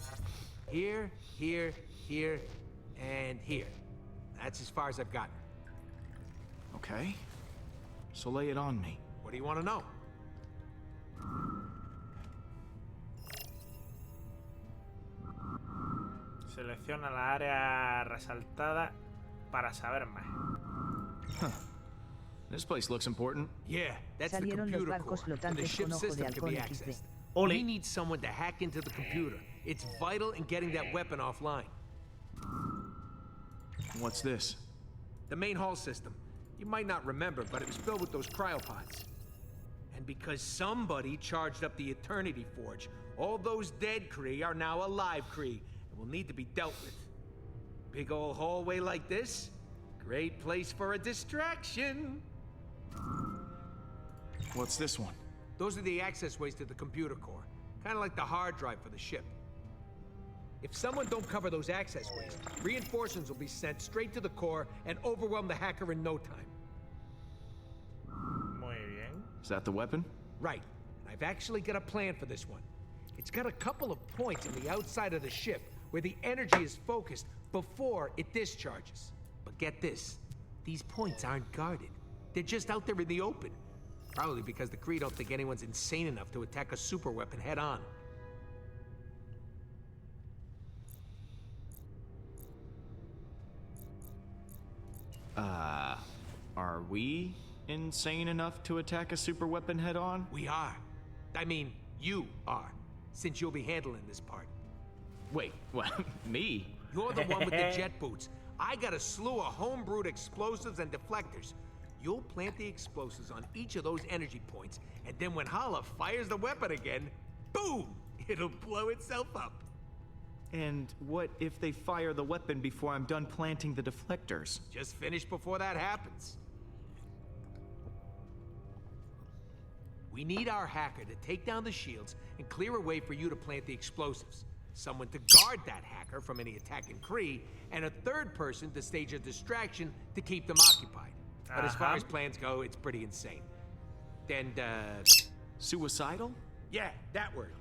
Here, here, here, and here. That's as far as I've gotten. Okay. So lay it on me. What do you want to know? Selecciona la área resaltada para saber más. This place looks important. Yeah, that's the Salieron los computer barcos core. So the flotantes ship con ojo de system can halcón be XD. accessed. Ole. We need someone to hack into the computer. It's vital in getting that weapon offline. What's this? The main hull system. You might not remember, but it was filled with those cryopods. And because somebody charged up the Eternity Forge, all those dead Kree are now alive Kree, and will need to be dealt with. Big old hallway like this? Great place for a distraction. What's this one? Those are the access ways to the computer core. Kind of like the hard drive for the ship. If someone don't cover those access ways, reinforcements will be sent straight to the core and overwhelm the hacker in no time. Muy bien. Is that the weapon? Right. And I've actually got a plan for this one. It's got a couple of points on the outside of the ship where the energy is focused before it discharges. But get this, these points aren't guarded. They're just out there in the open. Probably because the Creer don't think anyone's insane enough to attack a super weapon head on. Are we insane enough to attack a super weapon head on? We are. I mean, you are, since you'll be handling this part. Wait, what? Me? You're the one with the jet boots. I got a slew of homebrewed explosives and deflectors. You'll plant the explosives on each of those energy points, and then when Hala fires the weapon again, boom! It'll blow itself up. And what if they fire the weapon before I'm done planting the deflectors? Just finish before that happens. We need our hacker to take down the shields and clear a way for you to plant the explosives. Someone to guard that hacker from any attacking Creer, and a third person to stage a distraction to keep them occupied. But as far as plans go, it's pretty insane. And, Suicidal? yeah, that word.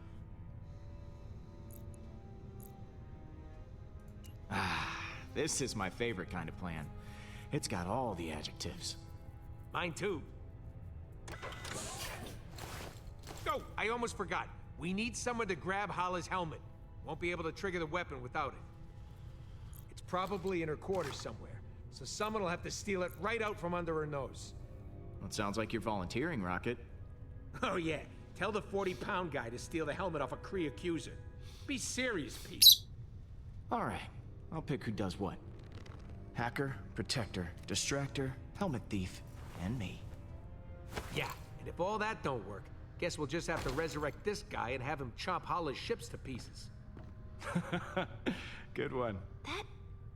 This is my favorite kind of plan. It's got all the adjectives. Mine too. Oh, I almost forgot. We need someone to grab Hala's helmet. Won't be able to trigger the weapon without it. It's probably in her quarters somewhere, so someone will have to steal it right out from under her nose. Well, it sounds like you're volunteering, Rocket. Oh yeah, tell the 40-pound guy to steal the helmet off a Creer accuser. Be serious, Pete. All right, I'll pick who does what. Hacker, protector, distractor, helmet thief, and me. Yeah, and if all that don't work, guess we'll just have to resurrect this guy and have him chop Hala's ships to pieces. Good one. That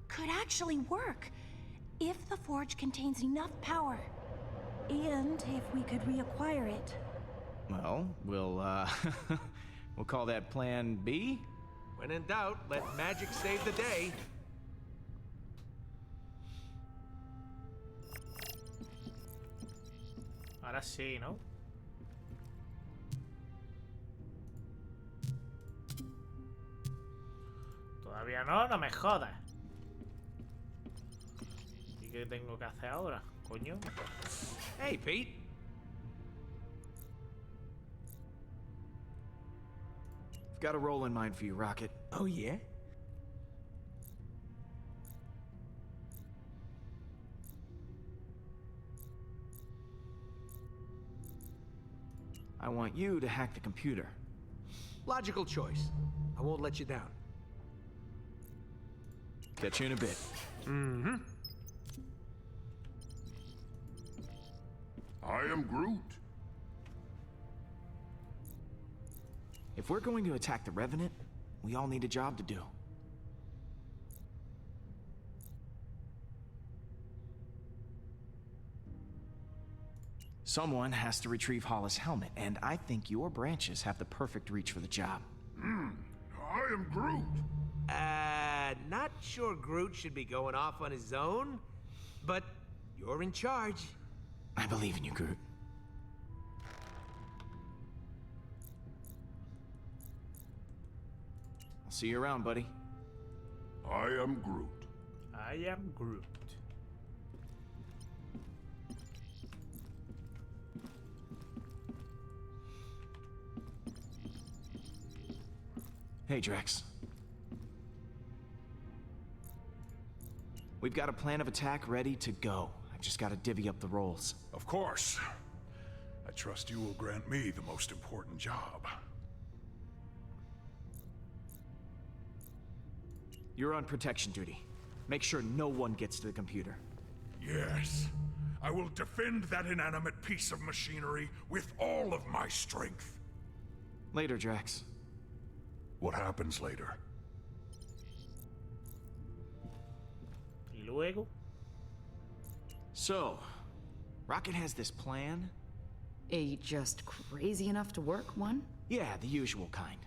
could actually work, if the forge contains enough power. And if we could reacquire it. Well, we'll we'll call that Plan B? When in doubt, let magic save the day. Ahora sí, ¿no? Todavía no, no me jodas. ¿Y qué tengo que hacer ahora, coño? Hey, Pete. I've got a role in mind for you, Rocket. Oh, yeah? I want you to hack the computer. Logical choice. I won't let you down. Catch you in a bit. Mm-hmm. I am Groot. If we're going to attack the Revenant, we all need a job to do. Someone has to retrieve Hala's helmet, and I think your branches have the perfect reach for the job. I am Groot. Not sure Groot should be going off on his own, but you're in charge. I believe in you, Groot. I'll see you around, buddy. I am Groot. I am Groot. Hey, Drax. We've got a plan of attack ready to go. I've just got to divvy up the roles. Of course. I trust you will grant me the most important job. You're on protection duty. Make sure no one gets to the computer. Yes. I will defend that inanimate piece of machinery with all of my strength. Later, Drax. What happens later? ¿Y luego? So, Rocket has this plan, Just crazy enough to work one? Yeah, the usual kind.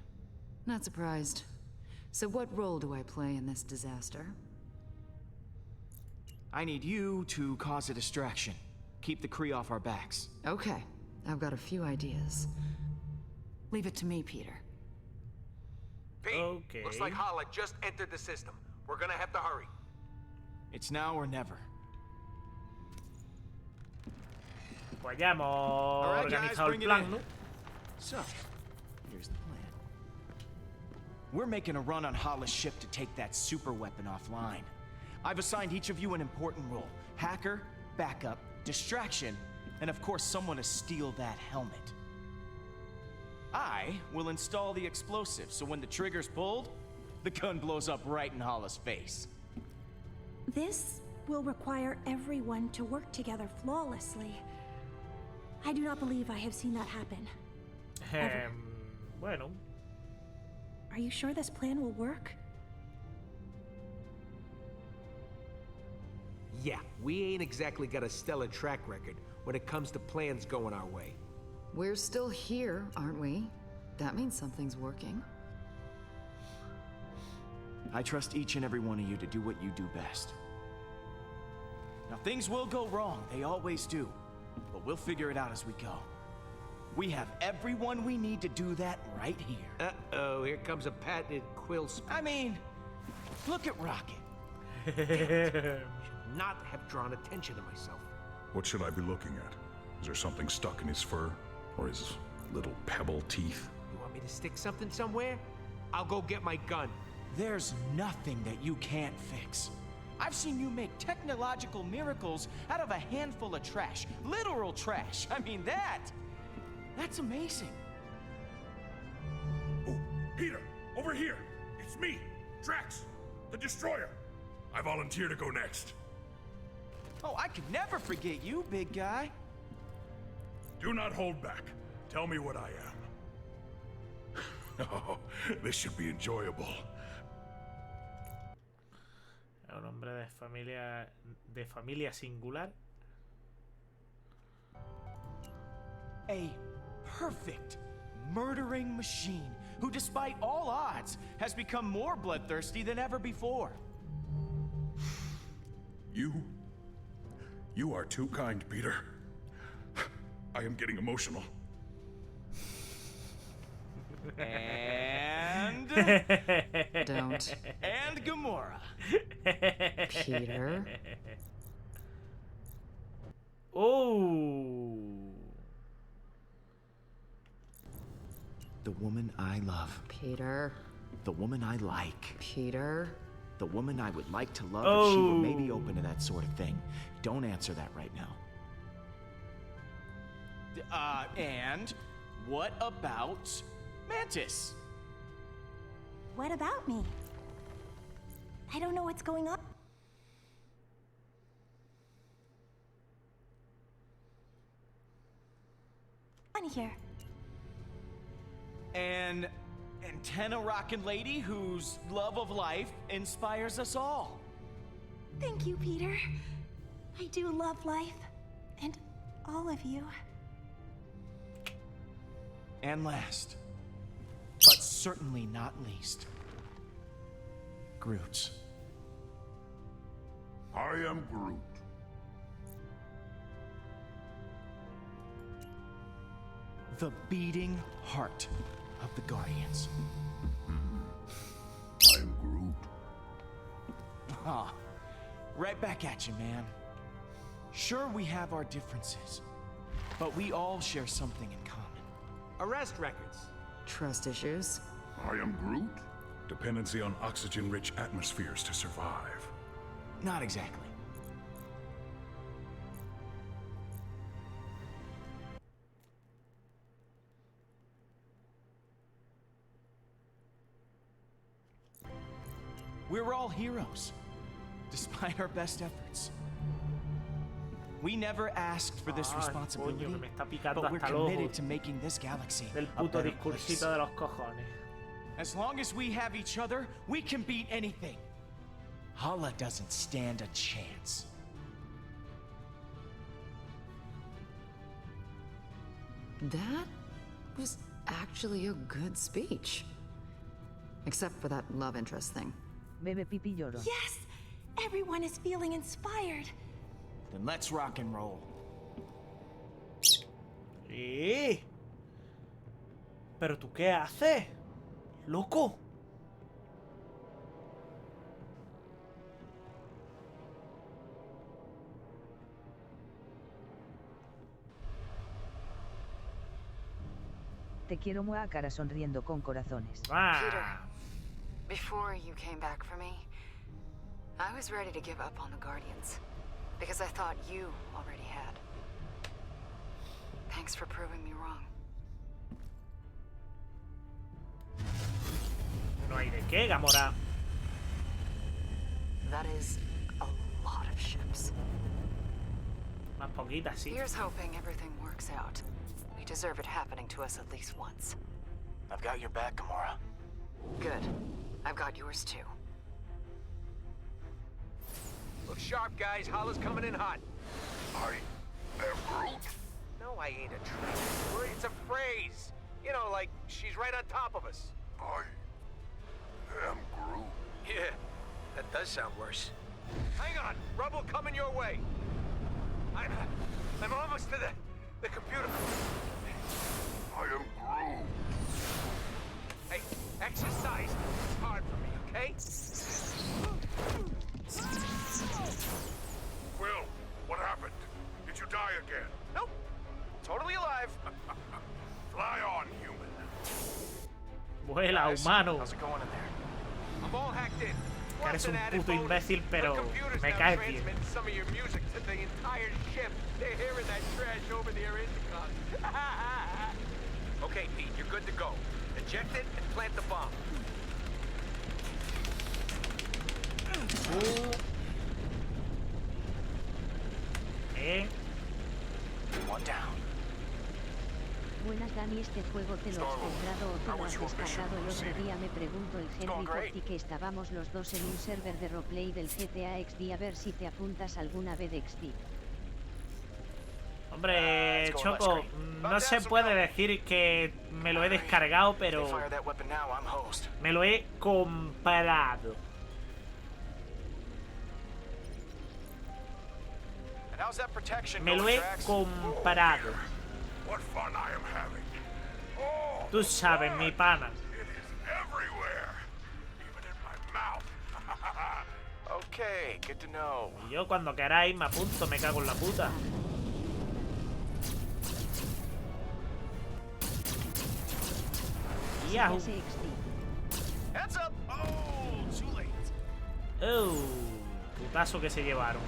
Not surprised. So what role do I play in this disaster? I need you to cause a distraction. Keep the Kree off our backs. Okay, I've got a few ideas. Leave it to me, Peter. Pete, Okay. looks like Hala just entered the system. We're gonna have to hurry. It's now or never. Pues ya hemos Alright, guys, organizado el bring it plan, in. ¿no? So, here's the plan. We're making a run on Hala's ship to take that super weapon offline. I've assigned each of you an important role. Hacker, backup, distraction, and of course someone to steal that helmet. I will install the explosive, so when the trigger's pulled, the gun blows up right in Hala's face. This will require everyone to work together flawlessly. I do not believe I have seen that happen. Bueno. Are you sure this plan will work? Yeah, we ain't exactly got a stellar track record when it comes to plans going our way. We're still here, aren't we? That means something's working. I trust each and every one of you to do what you do best. Now, things will go wrong, they always do. But we'll figure it out as we go. We have everyone we need to do that right here. Uh-oh, here comes a patented quill speech. I mean, look at Rocket. Should not have drawn attention to myself. What should I be looking at? Is there something stuck in his fur? Or his little pebble teeth? You want me to stick something somewhere? I'll go get my gun. There's nothing that you can't fix. I've seen you make technological miracles out of a handful of trash. Literal trash. I mean, that's amazing. Oh, Peter, over here. It's me, Drax, the Destroyer. I volunteer to go next. Oh, I could never forget you, big guy. Do not hold back. Tell me what I am. Oh, this should be enjoyable. Un hombre de familia singular. A perfect murdering machine who, despite all odds, has become more bloodthirsty than ever before. You are too kind, Peter. I am getting emotional. And... Don't. And Gamora. Peter. Oh. The woman I love. Peter. The woman I like. Peter. The woman I would like to love if she were maybe open to that sort of thing. Don't answer that right now. And what about Mantis? What about me? I don't know what's going on. Here. An antenna rockin' lady whose love of life inspires us all. Thank you, Peter. I do love life. And all of you. And last, but certainly not least, Groot. I am Groot. The beating heart of the Guardians. I am Groot. Ah, right back at you, man. Sure, we have our differences, but we all share something in common. Arrest records. Trust issues. I am Groot. Dependency on oxygen-rich atmospheres to survive. Not exactly. We're all heroes, despite our best efforts. We never asked for this responsibility, coño, que me está picando but we're hasta el ojo committed to making this galaxy del a puto better discursito place. de los cojones. As long as we have each other, we can beat anything. Hala doesn't stand a chance. That was actually a good speech. Except for that love interest thing. Bebe pipi lloro. Yes! Everyone is feeling inspired. Then let's rock and roll. Sí. ¿Pero tú qué haces? ¡Loco! Te quiero, Moa, cara sonriendo con corazones. Peter, before you came back for me, I was ready to give up on the Guardians. Because I thought you already had. Thanks for proving me wrong. No hay de qué, Gamora. That is a lot of ships. Más poquitas, sí. Here's hoping everything works out. We deserve it happening to us at least once. I've got your back, Gamora. Good. I've got yours too. Look sharp, guys. Holla's coming in hot. I am Groot. No, I ain't a traitor. It's a phrase. You know, like she's right on top of us. I am Groot. Yeah, that does sound worse. Hang on, rubble coming your way. I'm almost to the computer. I am Groot. Hey, exercise. It's hard for me, okay? Will, what happened? Did you die again? Nope. Totally alive. Fly on, human. Vuela, humano. How's it going in there? I'm all hacked in. Que eres Plus un an added puto bonus. imbécil, pero The computers me now caes bien. transmit some of your music to the entire ship. They're hearing that trash over their intercom. Okay, Pete, you're good to go. Eject it and plant the bomb. One down. Buenas, Dani, este juego te lo has comprado o te lo has descargado. El otro día me preguntó el Henry por ti, que estábamos los dos en un server de roleplay del GTA XD, a ver si te apuntas alguna vez XD. Hombre, Choco, no se puede decir que me lo he descargado, pero me lo he comprado. Me lo he comprado. What fun I am having. Oh, Tú sabes, mi pana. it is everywhere. Even in my mouth. Okay, good to know. Y yo cuando queráis me apunto, me cago en la puta. Yahoo. Heads up! Oh, too late. Oh, putazo que se llevaron.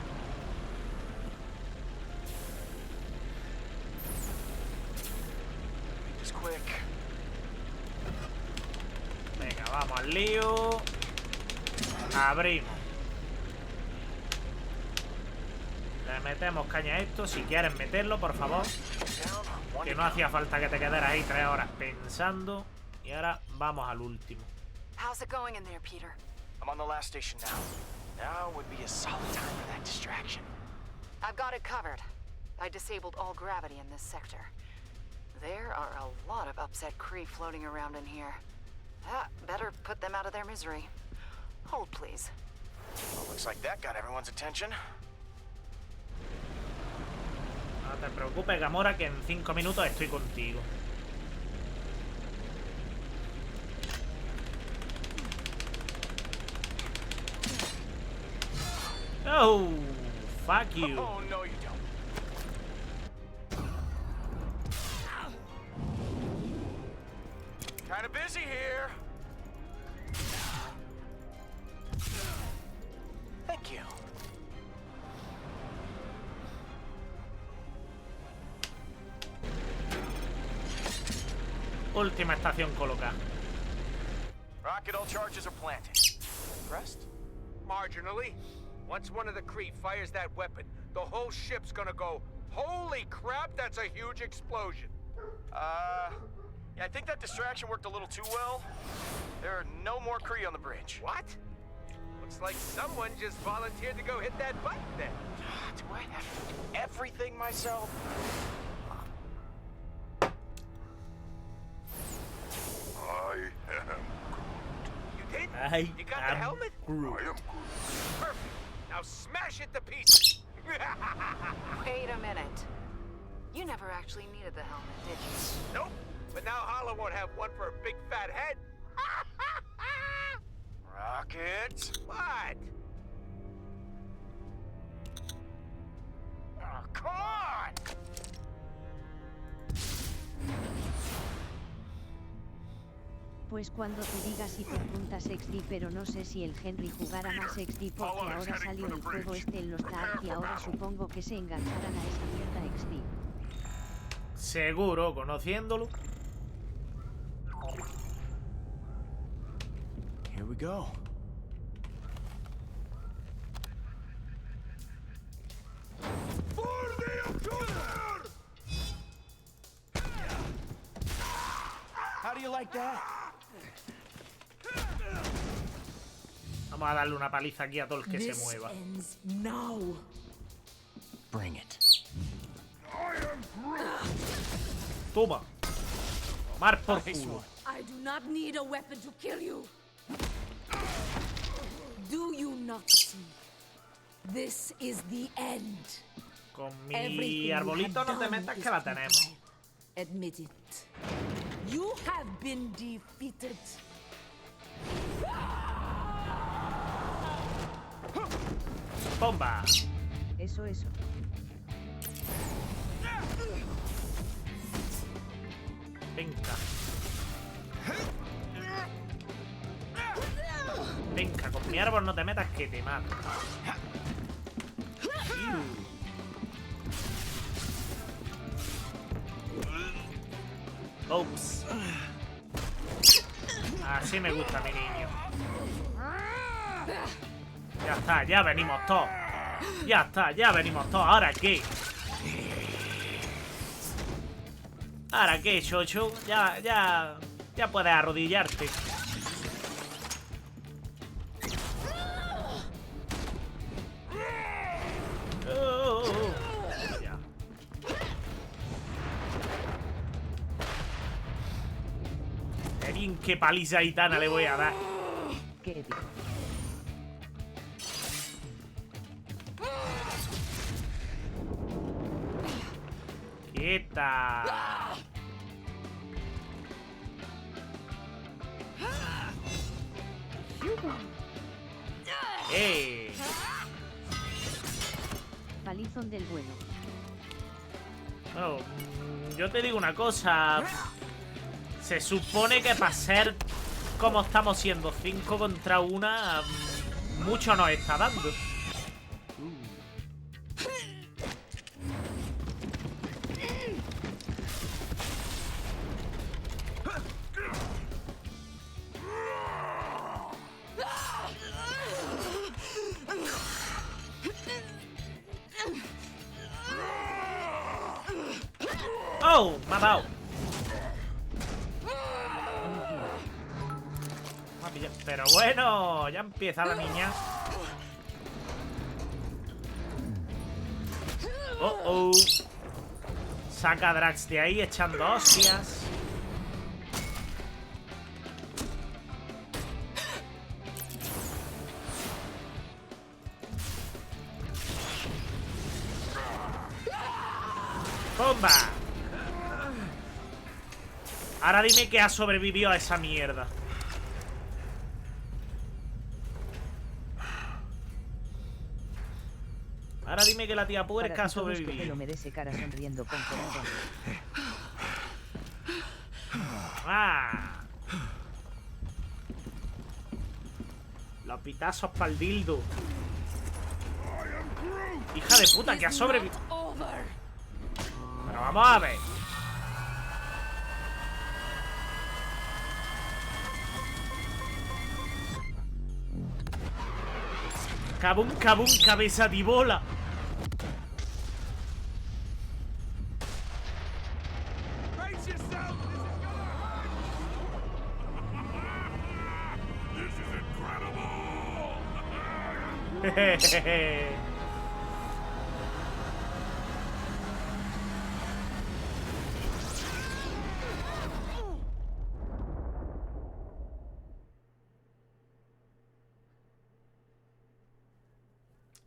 Just quick. Venga, vamos al lío. Abrimos. Le metemos caña a esto. Si quieres meterlo, por favor. Que no hacía falta que te quedaras ahí 3 horas pensando. Y ahora vamos al último. How's it going in there, Peter? I'm on the last station now. Now would be a solid time for that distraction. I've got it covered. I disabled all gravity in this sector. There are a lot of upset Creer floating around in here. Better put them out of their misery. Hold, please. Well, looks like that got everyone's attention. No te preocupes, Gamora, que en 5 minutos estoy contigo. Oh, fuck you. Oh, no, you don't. Kinda busy here. Thank you. Última estación colocada. Rocket, all charges are planted. Impressed? Marginally. Once one of the Creer fires that weapon, the whole ship's gonna go, holy crap, that's a huge explosion. Yeah, I think that distraction worked a little too well. There are no more Creer on the bridge. What? Looks like someone just volunteered to go hit that button then. Do I have to do everything myself? I You got the am helmet? Groot. Perfect. Now smash it to pieces. Wait a minute. You never actually needed the helmet, did you? Nope. But now Hala won't have one for a big fat head. Rockets? What? Oh, come on! Pues cuando tú digas si te apuntas XD, pero no sé si el Henry jugara más XD porque ahora salió el juego este en los Dark y ahora supongo que se engancharán a esa mierda XD. Seguro, conociéndolo. Here we go. How do you like that? Vamos a darle una paliza aquí a todo el que se mueva. Bring it. Toma. Tomar por culo. I do not need a weapon to kill you. Do you not see? This is the end. Con mi arbolito no te metas que la tenemos. Admit it. You have been defeated. Bomba. Eso. Venga. Venga, con mi árbol no te metas que te mato. Ups. Así me gusta mi niño. Ya está, ya venimos todos. Ya está, ya venimos todos. ¿Ahora qué? ¿Ahora qué, Chocho? Ya puedes arrodillarte. Ya. Qué bien, qué paliza gitana le voy a dar. ¿Qué digo? ¡Quieta! Palizón del bueno. Bueno, yo te digo una cosa. Se supone que para ser como estamos siendo 5 contra 1, mucho nos está dando. ¡Oh! Me ha dado. Pero bueno, ya empieza la niña. Oh. Saca a Drax de ahí echando hostias. ¡Bomba! Ahora dime que ha sobrevivido a esa mierda. Ahora dime que la tía puerca ha sobrevivido. Lo merece, cara sonriendo con corazón. ¡Ah! Los pitazos para el dildo. Hija de puta, que ha sobrevivido. Pero vamos a ver. Cabum, cabeza de bola.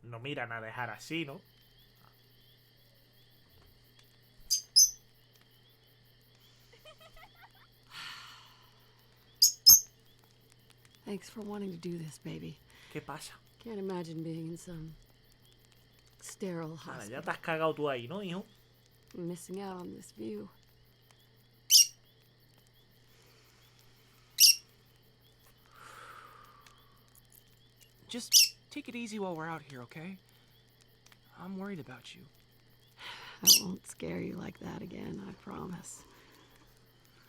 no miran a dejar así, ¿no? Thanks for wanting to do this, baby. ¿Qué pasa? Can't imagine being in some sterile Nada, hospital. ya te has cagado tú ahí, ¿no, hijo? Missing out on this view. Just take it easy while we're out here, okay? I'm worried about you. I won't scare you like that again, I promise.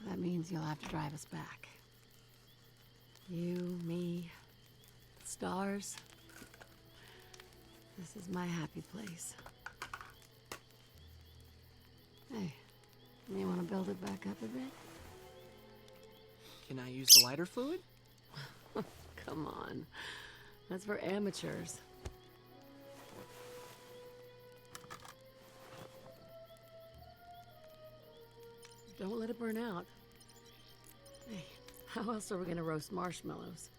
That means you'll have to drive us back. You, me, the stars. This is my happy place. Hey, you want to build it back up a bit? Can I use the lighter fluid? Come on. That's for amateurs. Don't let it burn out. Hey, how else are we gonna roast marshmallows?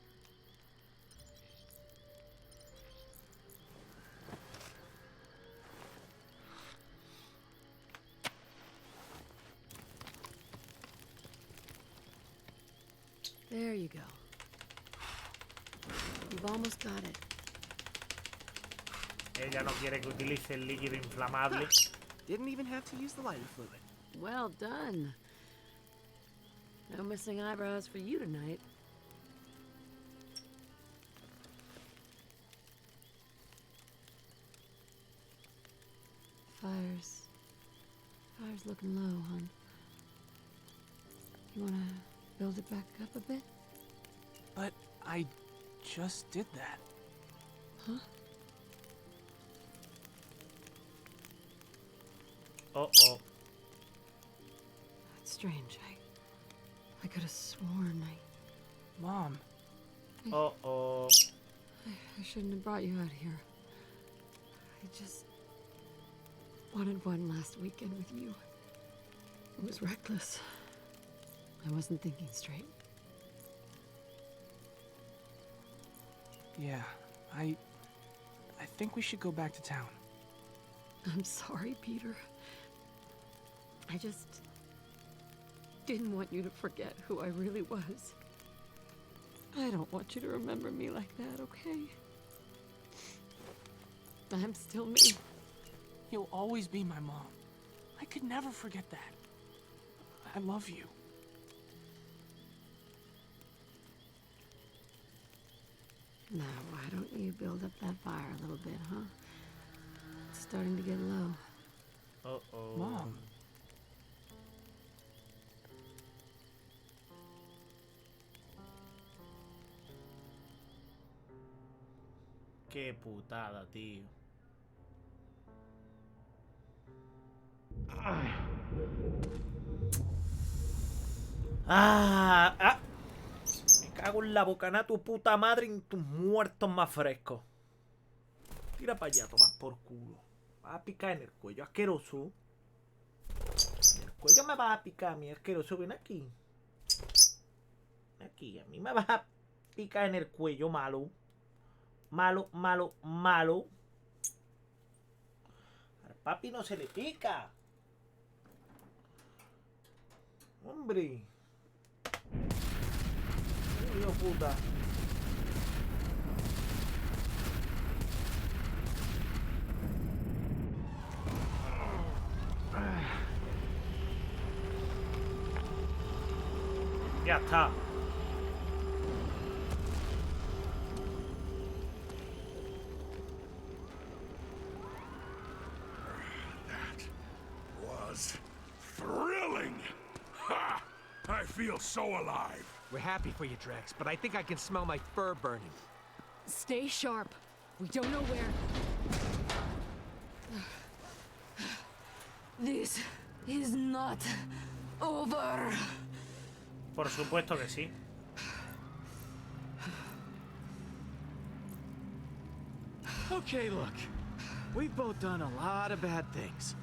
There you go. You've almost got it. Ella no quiere que utilice el líquido inflamable. Didn't even have to use the lighter fluid. Well done. No missing eyebrows for you tonight. Fire's looking low, hon. You wanna build it back up a bit? But I just did that. Huh? Uh-oh. That's strange. I could have sworn Mom. Uh-oh. I shouldn't have brought you out here. I just wanted one last weekend with you. It was reckless. I wasn't thinking straight. Yeah, I think we should go back to town. I'm sorry, Peter. I just didn't want you to forget who I really was. I don't want you to remember me like that, okay? I'm still me. You'll always be my mom. I could never forget that. I love you. Now, why don't you build up that fire a little bit, huh? It's starting to get low. Uh-oh. Mom. Qué putada, tío. Me cago en la bocana tu puta madre y en tus muertos más frescos. Tira para allá, toma por culo. Vas a picar en el cuello, asqueroso. En el cuello me vas a picar, mi asqueroso. Ven aquí. Ven aquí, a mí me vas a picar en el cuello, malo. Malo, malo, malo. Al papi no se le pica. Hombre. Dios puta. Ya está. Was thrilling. Ha! I feel so alive. We're happy for you, Drex, but I think I can smell my fur burning. Stay sharp. We don't know where. This is not over. Por supuesto que sí. Okay, look. We've both done a lot of bad things.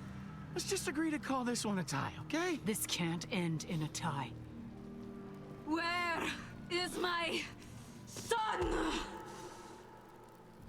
Let's just agree to call this one a tie, okay? This can't end in a tie. Where is my son?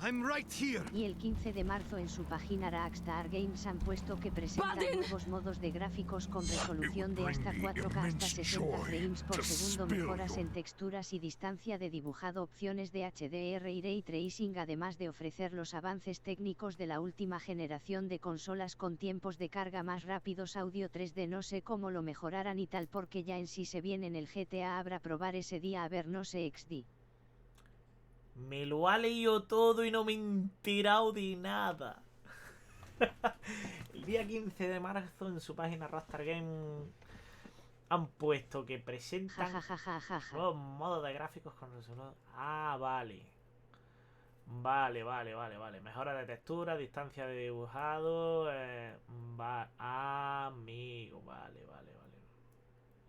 I'm right here. Y el 15 de marzo en su página Rockstar Games han puesto que presentan nuevos modos de gráficos con resolución de hasta 4K hasta 60 frames por segundo, mejoras en texturas y distancia de dibujado, opciones de HDR y Ray Tracing, además de ofrecer los avances técnicos de la última generación de consolas con tiempos de carga más rápidos, audio 3D. No sé cómo lo mejorarán y tal, porque ya en sí se viene en el GTA. Habrá probar ese día, a ver, no sé XD. Me lo ha leído todo y no me he enterado de nada. El día 15 de marzo en su página Rockstar Games han puesto que presentan nuevos modos de gráficos con resolución. Ah, vale. Vale. Mejora de textura, distancia de dibujado. Amigo, vale.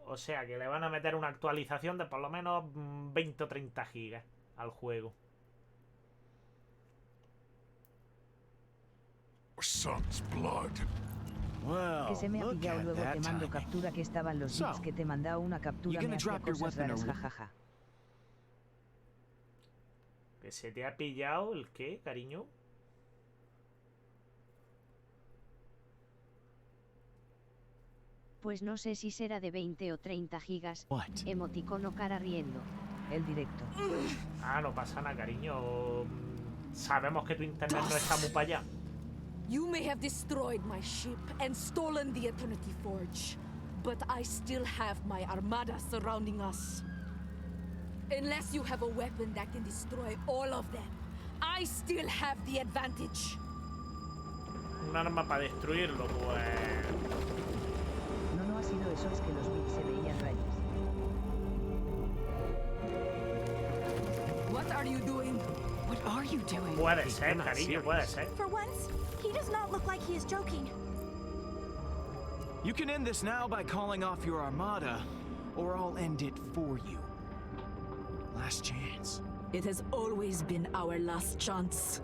O sea que le van a meter una actualización de por lo menos 20 o 30 gigas al juego. Que se me ha pillado, luego te mando captura, que estaban los bits que te mandaba una captura, me hacía cosas raras, jajaja. ¿Que se te ha pillado el qué, cariño? Pues no sé si será de 20 o 30 gigas. Emoticono cara riendo. El directo. Ah, no pasa nada, cariño. Sabemos que tu internet no está muy para allá. You may have destroyed my ship and stolen the Eternity Forge, but I still have my armada surrounding us. Unless you have a weapon that can destroy all of them, I still have the advantage. Un arma para destruirlo, pues... No ha sido eso, es que los bits se veían rayas. What are you doing? What are you doing? Puede ser, cariño, puede ser. For once, he does not look like he is joking. You can end this now by calling off your armada, or I'll end it for you. Last chance. It has always been our last chance.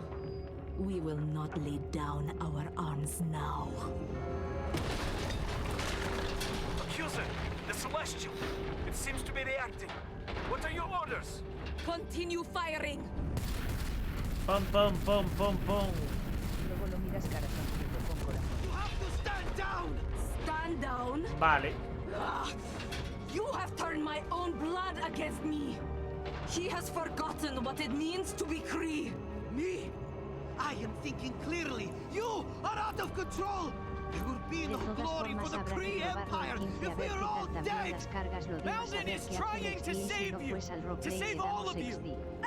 We will not lay down our arms now. Accuser, the Celestial. It seems to be reacting. What are your orders? Continue firing. Pum. Luego lo miras cara sonriendo con corazón. You have to stand down. Stand down? Vale. You have turned my own blood against me. He has forgotten what it means to be Creer. Me? I am thinking clearly. You are out of control. There would be no glory for the Creer Empire if we are all dead. Belden is trying to save you, to save all of you.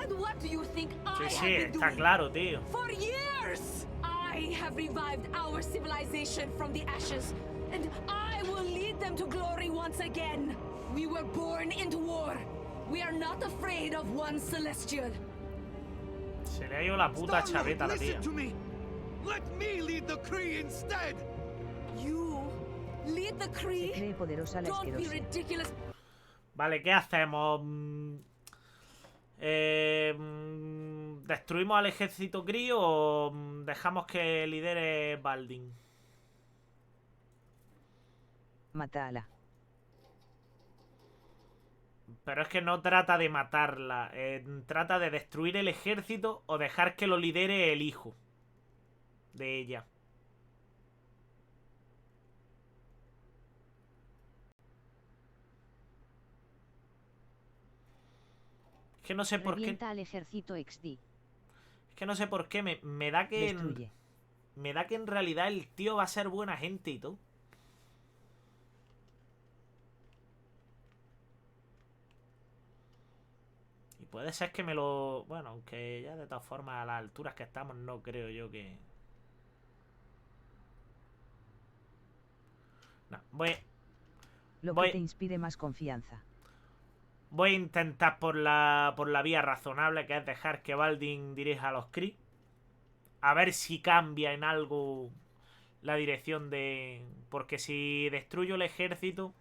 And what do you think I Sí, have been está doing? claro, tío. For years, I have revived our civilization from the ashes, and I will lead them to glory once again. We were born into war. We are not afraid of one celestial. Se le ha ido la puta chaveta a la tía. Listen to me. Let me lead the Creer instead. You lead the Creer? Se cree poderosa la Don't be asquerosa. ridiculous. Vale, ¿qué hacemos? ¿Destruimos al ejército Creer o dejamos que lidere Baldin? Mátala. Pero es que no trata de matarla, trata de destruir el ejército o dejar que lo lidere el hijo de ella. Es que no sé por qué. Revienta al ejército XD. Es que no sé por qué me da que me da que en realidad el tío va a ser buena gente y todo. Y puede ser que me lo... Bueno, aunque ya de todas formas a las alturas que estamos no creo yo que... No, Lo que te inspire más confianza. Voy a intentar por la vía razonable, que es dejar que Baldin dirija a los Creer. A ver si cambia en algo la dirección de... Porque si destruyo el ejército,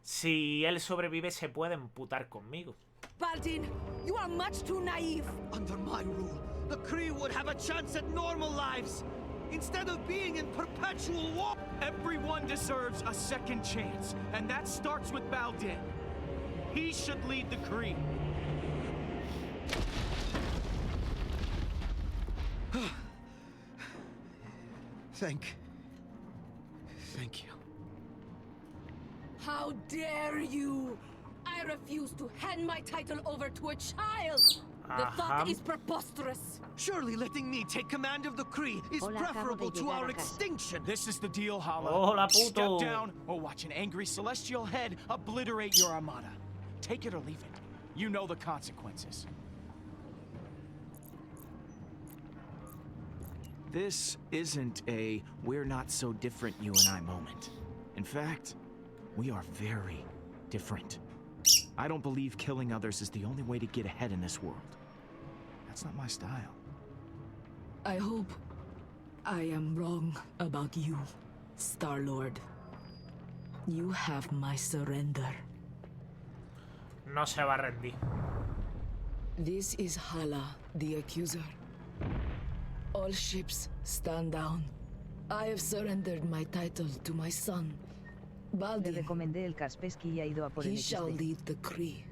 si él sobrevive se puede emputar conmigo. Baldin, you are much too naive. Under my rule, the Creer would have a chance at normal lives. Instead of being in perpetual war. Everyone deserves a second chance, and that starts with Baldin. He should lead the Creer. Thank you. How dare you! I refuse to hand my title over to a child! The thought is preposterous! Surely letting me take command of the Creer is preferable to our extinction! This is the deal, Hala. Hola, Step puto. down or watch an angry celestial head obliterate your armada. Take it or leave it. You know the consequences. This isn't a we're not so different you and I moment. In fact, we are very different. I don't believe killing others is the only way to get ahead in this world. That's not my style. I hope I am wrong about you, Star-Lord. You have my surrender. No se va a rendir. This is Hala, the Accuser. All ships, stand down. I have surrendered my title to my son, Le recomendé el Kaspersky y ha ido a por el He shall XD. lead the Creer.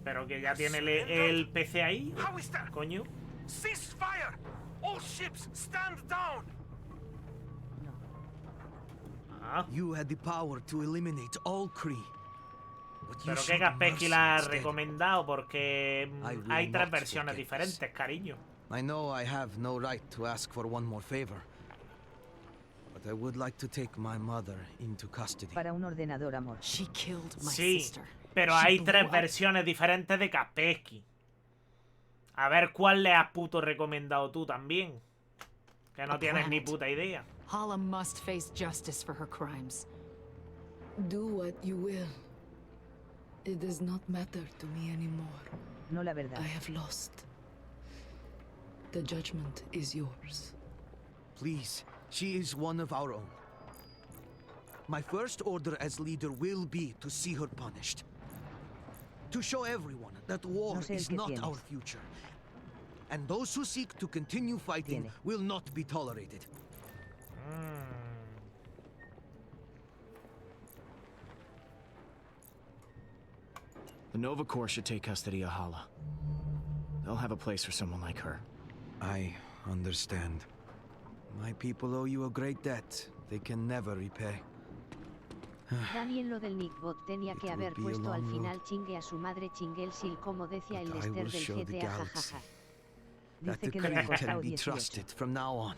Pero que ya tiene el PC ahí. How is that? Coño. Cease fire! All ships, stand down! You had the power to eliminate all Creer. Pero que Kaspersky la ha recomendado porque hay tres versiones diferentes, cariño. I know I have no right to ask for one more favor, but I would like to take my mother into custody. Para un ordenador, amor. She killed my Sí, sister. pero hay tres versiones diferentes de Kaspersky. A ver cuál le has puto recomendado tú también. Que no tienes ni puta idea. Hala must face justice for her crimes. Do what you will. It does not matter to me anymore. No, la verdad. I have lost. The judgment is yours. Please, she is one of our own. My first order as leader will be to see her punished. To show everyone that war is not our future. And those who seek to continue fighting will not be tolerated. The Nova Corps should take custody of Hala. They'll have a place for someone like her. I understand. My people owe you a great debt they can never repay. También lo del Nickbot tenía que haber puesto al final chingue a su madre Chingelsil como decía el Lester del GTA jajaja. That the Creer can be trusted from now on.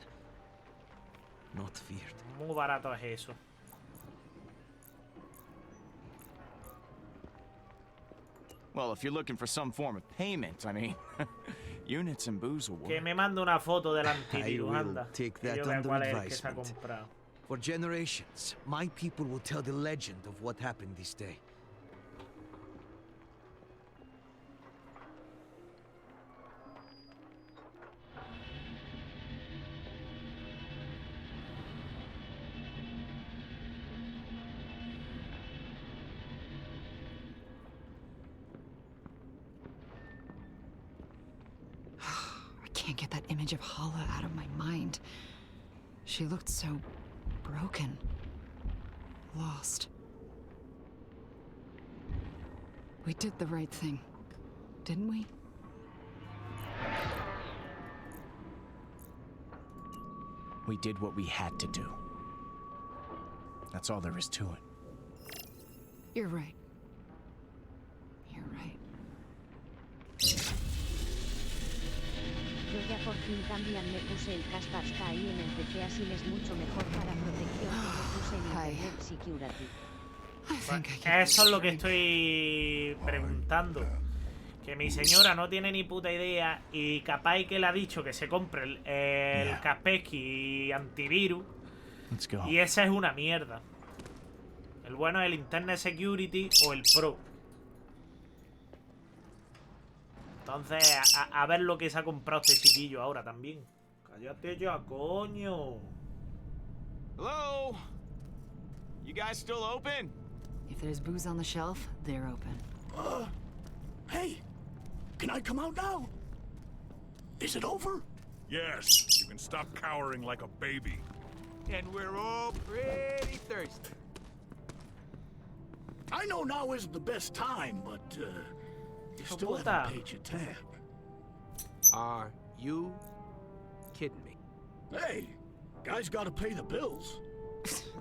Not feared. Muy barato es eso. Well, if you're looking for some form of payment, I mean, units and booze will work. Que me manda una foto del antivirus, I will anda. take Que that yo vea under cuál es el que se ha advisement. comprado. For generations, my people will tell the legend of what happened this day. I can't get that image of Hala out of my mind. She looked so broken. Lost. We did the right thing, didn't we? We did what we had to do. That's all there is to it. You're right. You're right. Yo ya por fin también me puse el Kaspersky ahí en el PC, así me es mucho mejor para protección que me puse en Internet Security. Eso es lo que estoy preguntando. Que mi señora no tiene ni puta idea y capaz que le ha dicho que se compre el Kaspersky antivirus. Y esa es una mierda. El bueno es el Internet Security o el Pro. Entonces, a ver lo que se ha comprado este chiquillo ahora también. Cállate ya, coño. Hello? You guys still open? If there's booze on the shelf, they're open. Hey, can I come out now? Is it over? Yes, you can stop cowering like a baby. And we're all pretty thirsty. I know now isn't the best time, but you still puta. haven't paid your tab. Are you kidding me? Hey, guys gotta pay the bills.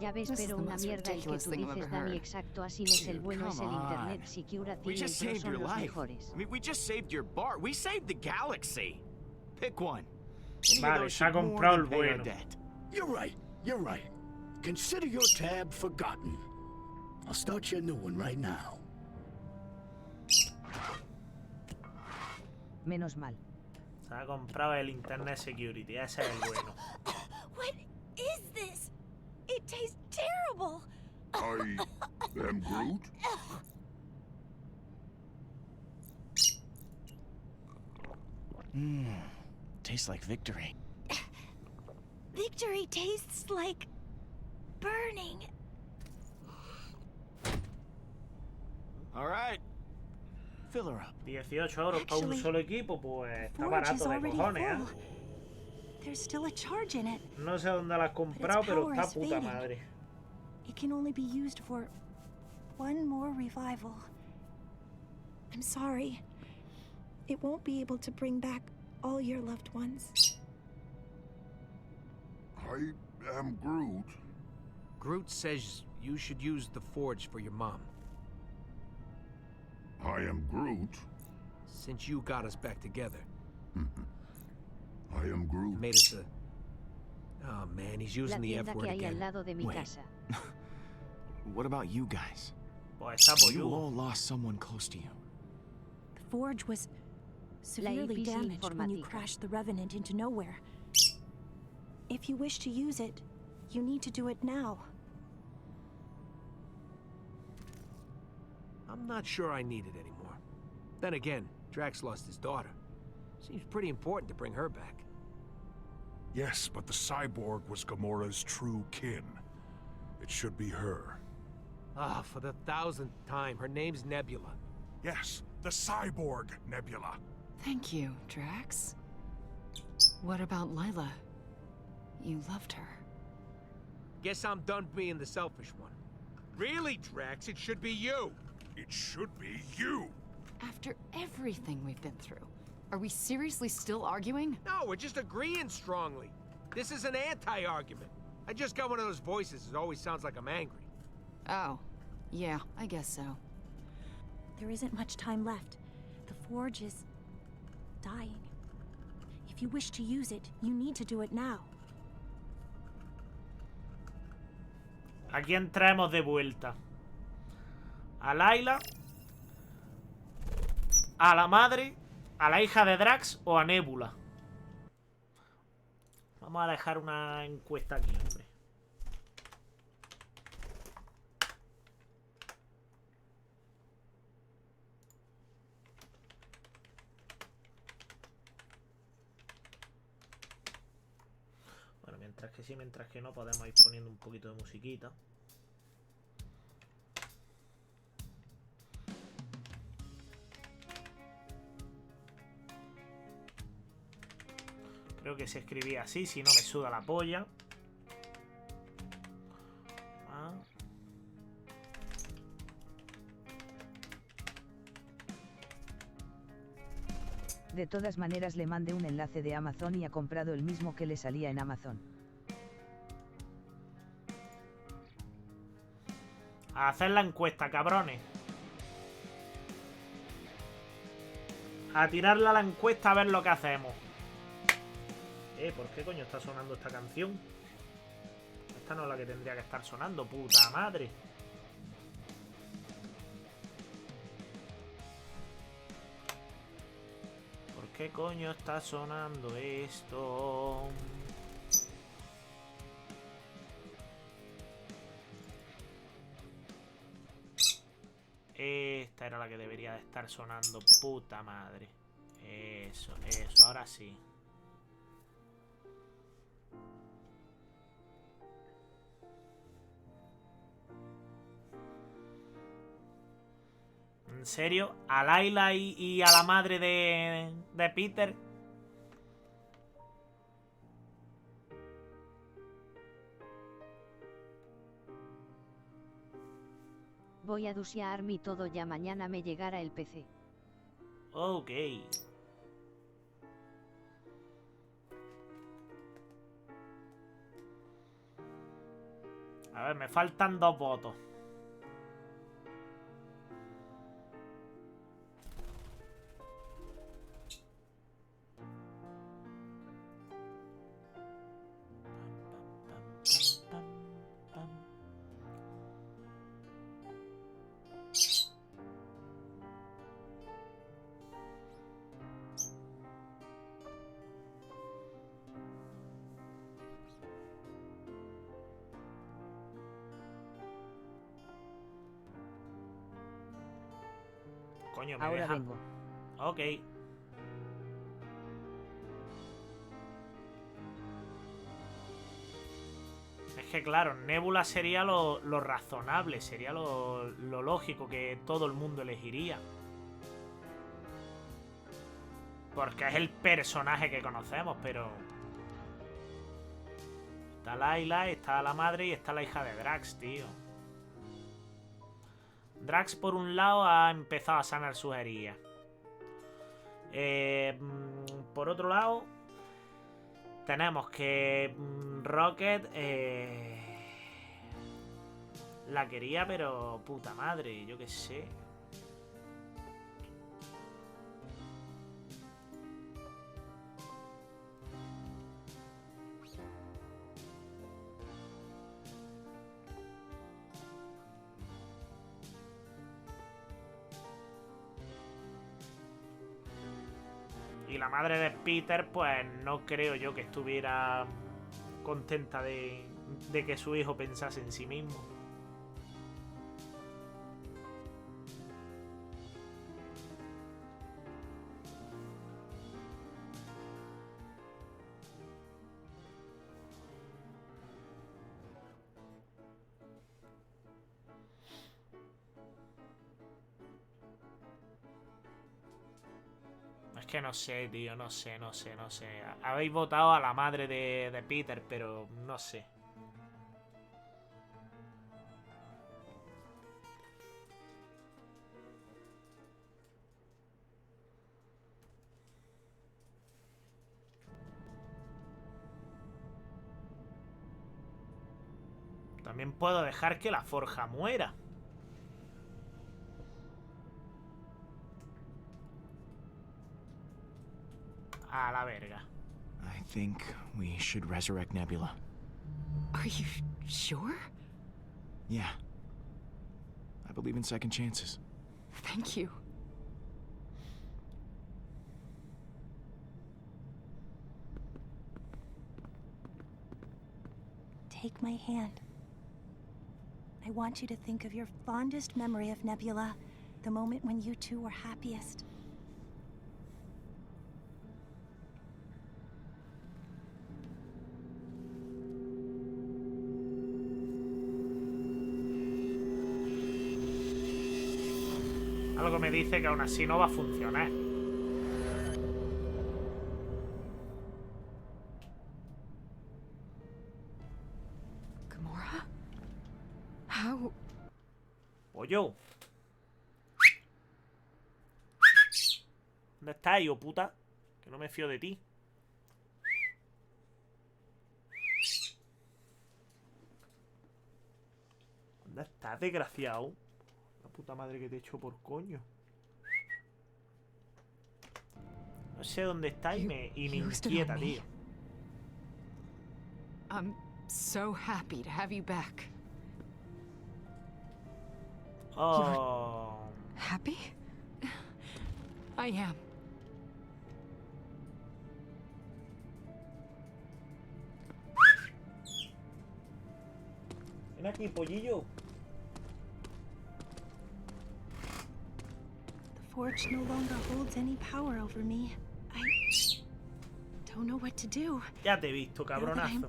Ya ves, pero una mierda el que tú dices, Dani, exacto, así es el bueno, es el internet security We y just el pro saved son your los life. mejores. I mean, we just saved your bar. We saved the galaxy. Pick one. Vale, se ha comprado el bueno. You're right. You're right. Consider your tab forgotten. I'll start you a new one right now. Menos mal. Se ha comprado el internet security. Ese es el bueno. What is this? It tastes terrible. I am Groot? Tastes like victory. Victory tastes like burning. All right. Fill her up. 18 euros para un solo equipo, pues está Forge is barato de already cojones, ¿eh? full. There's still a charge in it. No sé dónde la has comprado, its pero power está is puta fading. madre. It can only be used for one more revival. I'm sorry. It won't be able to bring back all your loved ones. I am Groot. Groot says you should use the forge for your mom. I am Groot. Since you got us back together. I am Groot. Made us a... Oh man, he's La using the F tienda word que hay again. al lado de mi Wait. casa. What about you guys? Pues está You polludo. all lost someone close to you. The forge was severely IPC damaged when you informática. crashed the Revenant into nowhere. If you wish to use it, you need to do it now. I'm not sure I need it anymore. Then again, Drax lost his daughter. Seems pretty important to bring her back. Yes, but the cyborg was Gamora's true kin. It should be her. Ah, for the 1000th time, her name's Nebula. Yes, the cyborg Nebula. Thank you, Drax. What about Lila? You loved her. Guess I'm done being the selfish one. Really, Drax, it should be you. It should be you. After everything we've been through, are we seriously still arguing? No, we're just agreeing strongly. This is an anti-argument. I just got one of those voices that always sounds like I'm angry. Oh, yeah, I guess so. There isn't much time left. The forge is dying. If you wish to use it, you need to do it now. ¿A quién traemos de vuelta? ¿A Layla? ¿A la madre? ¿A la hija de Drax o a Nebula? Vamos a dejar una encuesta aquí, hombre. Bueno, mientras que sí, mientras que no, podemos ir poniendo un poquito de musiquita. Creo que se escribía así, si no me suda la polla. Ah. De todas maneras le mandé un enlace de Amazon y ha comprado el mismo que le salía en Amazon. A hacer la encuesta, cabrones. A tirarla a la encuesta a ver lo que hacemos. ¿Por qué coño está sonando esta canción? Esta no es la que tendría que estar sonando, puta madre. ¿Por qué coño está sonando esto? Esta era la que debería de estar sonando, puta madre. Eso, ahora sí. ¿En serio? ¿A Layla y a la madre de Peter? Voy a dusearme todo, ya mañana me llegará el PC. Ok. A ver, me faltan 2 votos. Coño, me Ahora deja. vengo. Ok. Es que claro, Nebula sería lo razonable, sería lo lógico que todo el mundo elegiría. Porque es el personaje que conocemos, pero... Está Layla, está la madre y está la hija de Drax, tío. Drax, por un lado, ha empezado a sanar sus heridas. Por otro lado, tenemos que Rocket la quería, pero puta madre, yo qué sé. Y la madre de Peter, pues no creo yo que estuviera contenta de que su hijo pensase en sí mismo. Es que no sé, tío, no sé. Habéis votado a la madre de Peter, pero no sé. También puedo dejar que la forja muera. A la verga. I think we should resurrect Nebula. Are you sure? Yeah. I believe in second chances. Thank you. Take my hand. I want you to think of your fondest memory of Nebula, the moment when you two were happiest. Algo me dice que aún así no va a funcionar. Gamora? How? Pollo. ¿Dónde estás, hijo puta? Que no me fío de ti. ¿Dónde estás, desgraciado? La puta madre que te echo por coño. No sé dónde está y me inquieta, tío. I'm so happy to have you back. Oh. Happy? I am. Ven aquí, pollillo. The Forge no longer holds any power over me. I don't know what to do. Ya te he visto, cabronazo.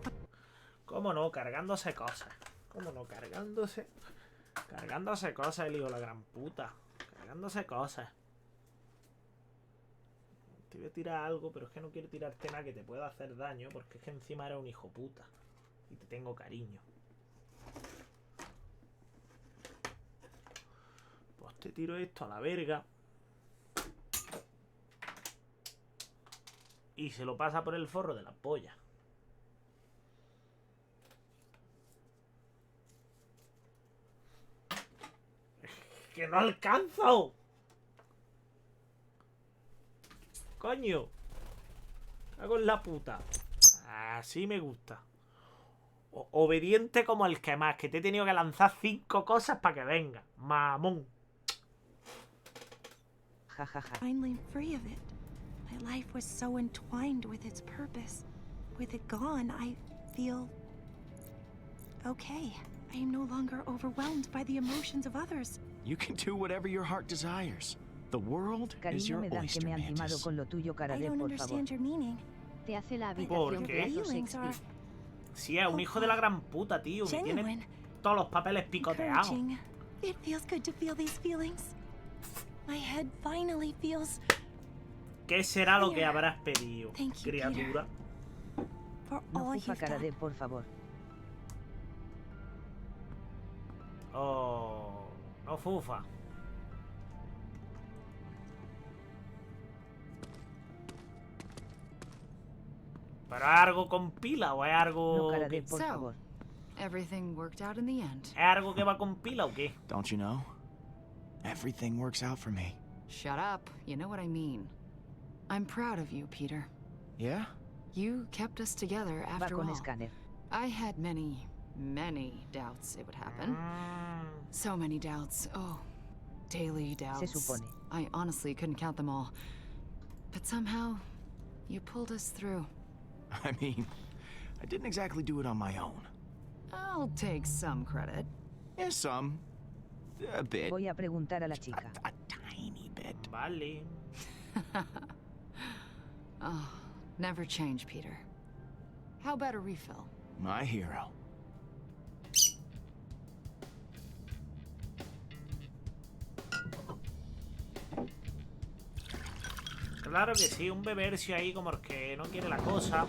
¿Cómo no? Cargándose cosas. ¿Cómo no? Cargándose cosas, el hijo de la gran puta. Cargándose cosas. Te voy a tirar algo, pero es que no quiero tirarte nada que te pueda hacer daño, porque es que encima eres un hijo puta. Y te tengo cariño. Pues te tiro esto a la verga. Y se lo pasa por el forro de la polla. ¡Que no alcanzo! ¡Coño! Cago en la puta. Así me gusta. Obediente como el que más. Que te he tenido que lanzar 5 cosas para que venga. Mamón. Finally free of it. My life was so entwined with its purpose. With it gone, I feel okay. I am no longer overwhelmed by the emotions of others. You can do whatever your heart desires. The world is your oyster, Mantis. I don't understand your meaning. Te hace la ¿Por habitación qué? pedazos Feelings are XD. Sí, es un hijo de la gran puta, tío. Que tiene genuine, todos los papeles picoteados. encouraging. It feels good to feel these feelings. My head finally feels ¿Qué será lo que habrás pedido, Thank you, criatura? for No all fufa you've cara done. de, por favor. Oh, no fufa. ¿Pero es algo con pila o es algo No cara de, que... por favor. Everything worked out in the end. ¿Es algo que va con pila o qué? Don't you know? Everything works out for me. Shut up. You know what I mean. I'm proud of you, Peter. Yeah? You kept us together Va after con all. escáner. I had many doubts it would happen. So many doubts. Oh, daily doubts. Se supone. I honestly couldn't count them all. But somehow, you pulled us through. I mean, I didn't exactly do it on my own. I'll take some credit. Yeah, some. A bit. Voy a preguntar a la chica. A tiny bit. Vale. Oh, never change, Peter. How about a refill? My hero. Claro que sí, un bebercio ahí como el que no quiere la cosa.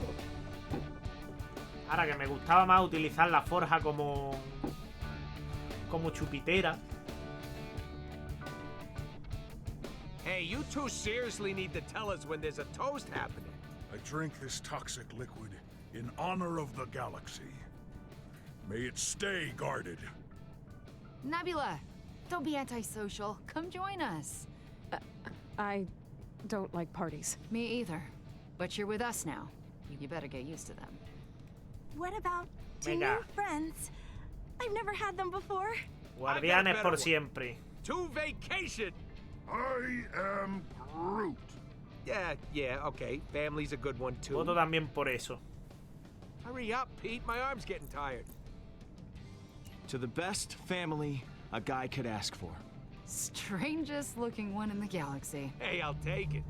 Ahora que me gustaba más utilizar la forja como chupitera. Hey, you two seriously need to tell us when there's a toast happening. I drink this toxic liquid in honor of the galaxy. May it stay guarded. Nebula, don't be antisocial. Come join us. I don't like parties. Me either. But you're with us now. You better get used to them. What about two Venga. new friends? I've never had them before. Guardianes por siempre. To vacation! I am Groot. Yeah, okay. Family's a good one, too. Voto también por eso. Hurry up, Pete. My arm's getting tired. To the best family a guy could ask for. Strangest looking one in the galaxy. Hey, I'll take it.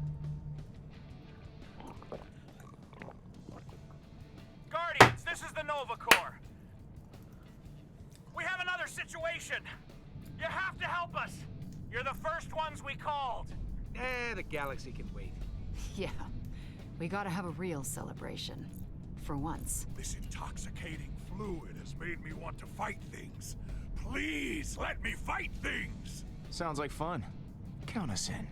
Guardians, this is the Nova Corps. We have another situation. You have to help us. You're the first ones we called. The galaxy can wait. Yeah, we gotta have a real celebration. For once. This intoxicating fluid has made me want to fight things. Please let me fight things. Sounds like fun. Count us in.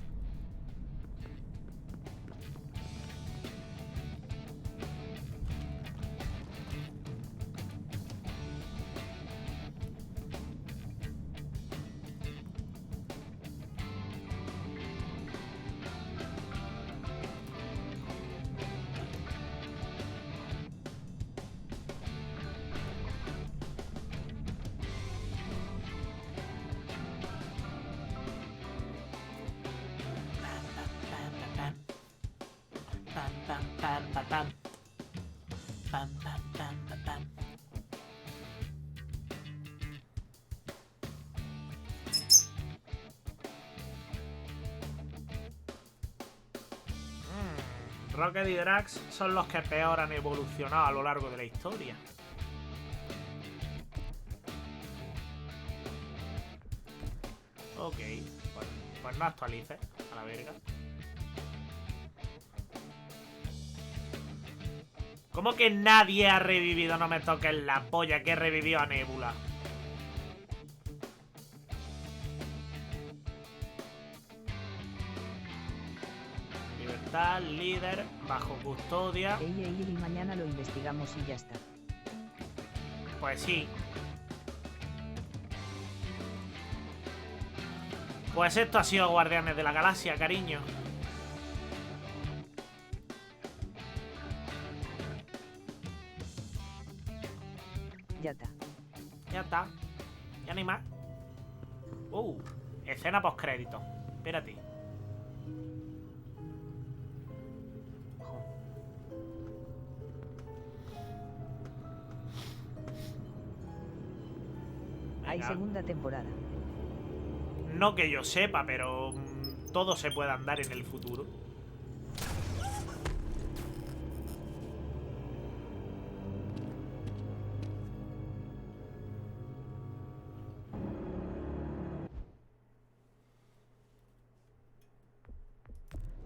Rocket y Drax son los que peor han evolucionado a lo largo de la historia. Ok, pues no actualices, a la verga. ¿Cómo que nadie ha revivido? No me toques la polla que revivió a Nebula. Libertad, líder, bajo custodia. Y mañana lo investigamos y ya está. Pues sí. Pues esto ha sido Guardianes de la Galaxia, cariño. Ya está. Ya está. Ya ni más. Escena postcrédito. Espérate. Hay segunda temporada. No que yo sepa, pero todo se puede andar en el futuro.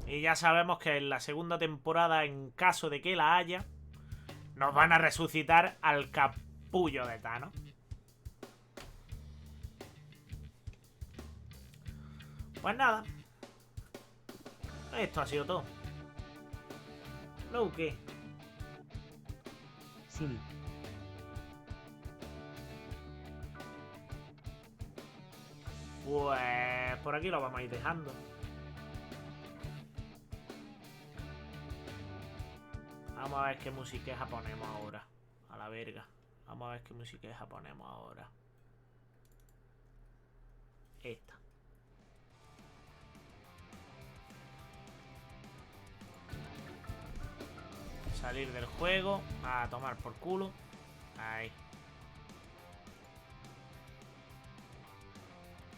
Y ya sabemos que en la segunda temporada, en caso de que la haya, nos van a resucitar al capullo de Thanos. Pues nada. Esto ha sido todo. ¿Lo qué? Sí. Pues por aquí lo vamos a ir dejando. Vamos a ver qué musiqueja ponemos ahora. A la verga. Vamos a ver qué musiqueja ponemos ahora. Esta. Salir del juego. A tomar por culo. Ahí.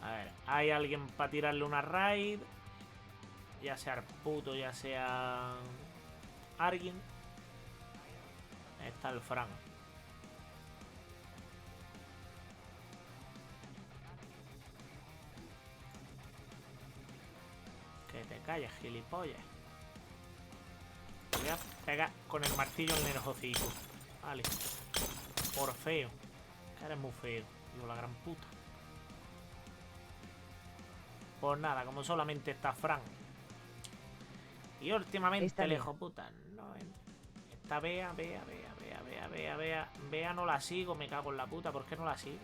A ver, ¿hay alguien para tirarle una raid? Ya sea el puto, ya sea alguien. Está el Fran. Que te calles, gilipollas. Voy a pegar con el martillo en el hocico. Vale. Por feo. Que eres muy feo. Digo, la gran puta. Pues nada, como solamente está Fran. Y últimamente Está el Bea. hijo puta. No, está Bea. Bea no la sigo, me cago en la puta. ¿Por qué no la sigo?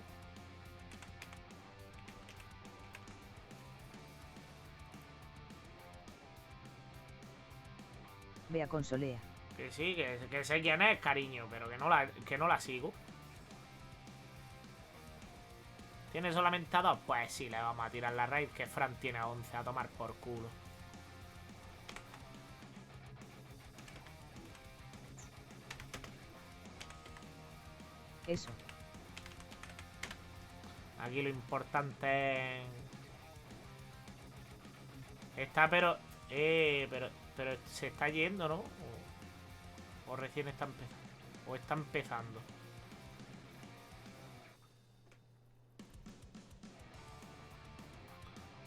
Bea consolea. Que sí, que sé quién es, cariño, pero que no la sigo. ¿Tiene solamente a 2? Pues sí, le vamos a tirar la raid, que Fran tiene a 11, a tomar por culo. Eso. Aquí lo importante es... Está, pero se está yendo, ¿no? O recién está empezando. O está empezando.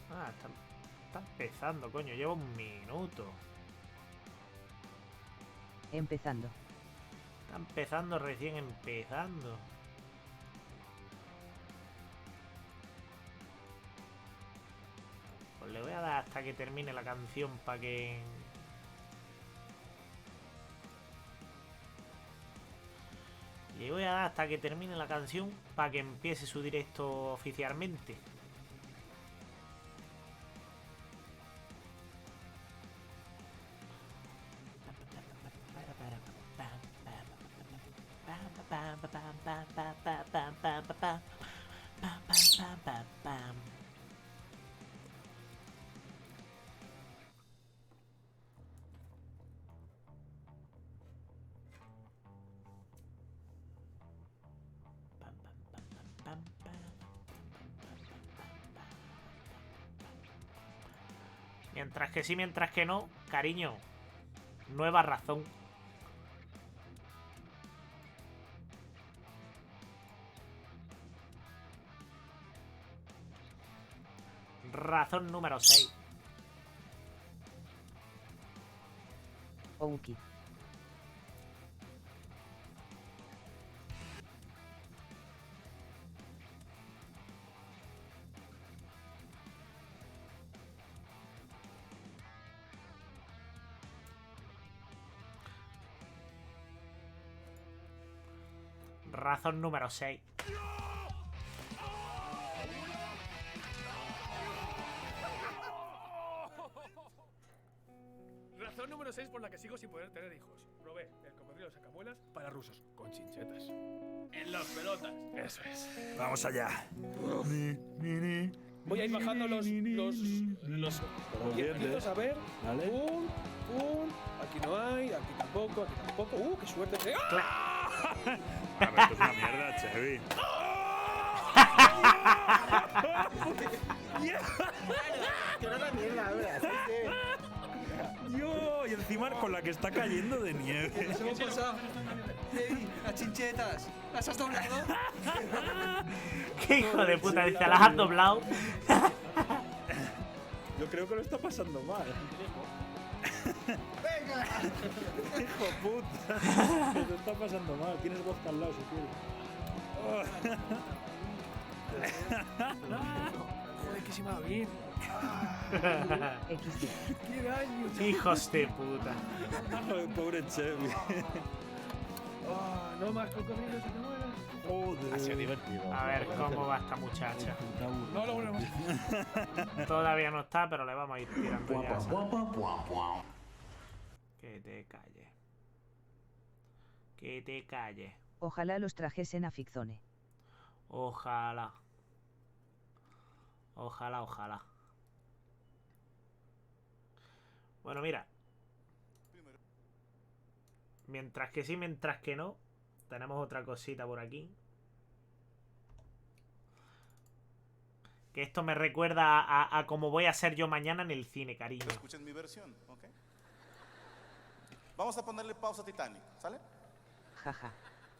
Ah, está empezando, coño. Lleva un minuto. Empezando. Está empezando, recién empezando. Pues le voy a dar hasta que termine la canción para que... Le voy a dar hasta que termine la canción para que empiece su directo oficialmente. Mientras que sí, mientras que no, cariño. Nueva razón. Razón número 6. Ouki. Razón número 6. Razón número 6 por la que sigo sin poder tener hijos. Probé el cocodrilo sacamuelas para rusos, con chinchetas. En las pelotas. Eso es. Vamos allá. Voy a ir bajando los dientitos, a ver. Vale. Aquí no hay, aquí tampoco, aquí tampoco. ¡Qué suerte! A ver, esto es una mierda, Chevy. Que no da mierda ahora, Yo, y encima con la que está cayendo de nieve. ¿Qué pasa? Hey, las chinchetas, ¿las has doblado? ¿Qué hijo de puta? Dice, ¿las has doblado? Yo creo que lo está pasando mal. ¡Venga! Hijo puta. Que lo está pasando mal. Tienes vodka al lado si quieres. Joder, que se me va bien. XD. ¡Qué daño! Hijos de puta. Pobre Chevy. No más cocodrilos que te mueran. Joder. Ha sido divertido. A ver cómo va esta muchacha. No lo volvemos. Todavía no está, pero le vamos a ir tirando ya. Que te calle. Que te calle. Ojalá los trajesen a Ficzone. Ojalá. Ojalá, ojalá. Bueno, mira. Mientras que sí, mientras que no. Tenemos otra cosita por aquí. Que esto me recuerda a cómo voy a ser yo mañana en el cine, cariño. Escuchen mi versión, ¿ok? Vamos a ponerle pausa a Titanic, ¿sale? Jaja.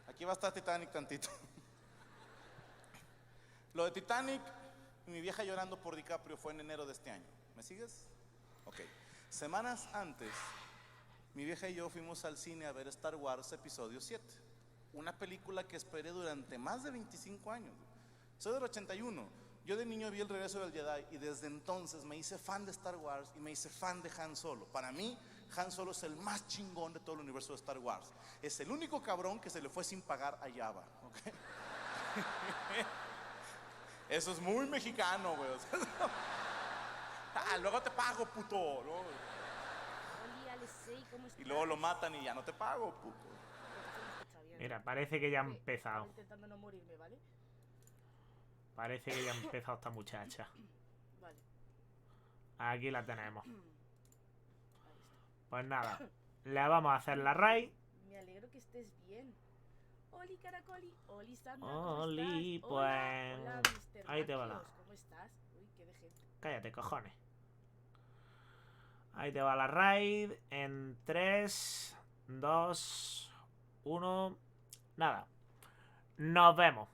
Aquí va a estar Titanic tantito. Lo de Titanic y mi vieja llorando por DiCaprio fue en enero de este año. ¿Me sigues? Ok. Semanas antes, mi vieja y yo fuimos al cine a ver Star Wars Episodio 7. Una película que esperé durante más de 25 años. Soy del 81. Yo de niño vi El Regreso del Jedi y desde entonces me hice fan de Star Wars y me hice fan de Han Solo. Para mí, Han Solo es el más chingón de todo el universo de Star Wars. Es el único cabrón que se le fue sin pagar a Jabba, ¿ok? Eso es muy mexicano, güey. Luego te pago, puto. Luego... Y luego lo matan y ya no te pago, puto. Mira, parece que ya ha empezado. Intentando no morirme, ¿vale? Parece que ya ha empezado esta muchacha. Vale. Aquí la tenemos. Pues nada, le vamos a hacer la raid. Me alegro que estés bien. Oli Caracoli, Oli Sandra, Oli, ¿cómo estás? pues... Hola, Mr. Ahí te va la... Maquios, ¿cómo estás? Uy, qué de gente. Cállate, cojones. Ahí te va la raid. En 3, 2, 1... Nada. Nos vemos.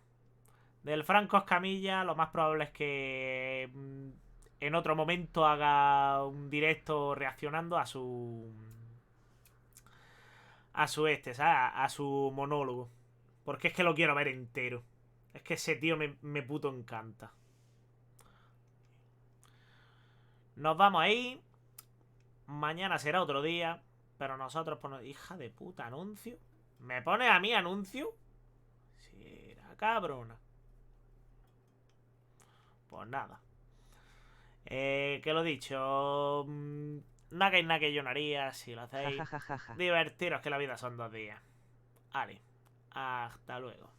Del Franco Escamilla, lo más probable es que en otro momento haga un directo reaccionando a su... ¿sabes? A su monólogo. Porque es que lo quiero ver entero. Es que ese tío me puto encanta. Nos vamos ahí. Mañana será otro día. Pero nosotros ponemos... Hija de puta, anuncio. ¿Me pone a mí anuncio? Será cabrona. Pues nada. Que lo dicho. Nada que yo no haría. Si lo hacéis. Divertiros, que la vida son 2 días. Vale. Hasta luego.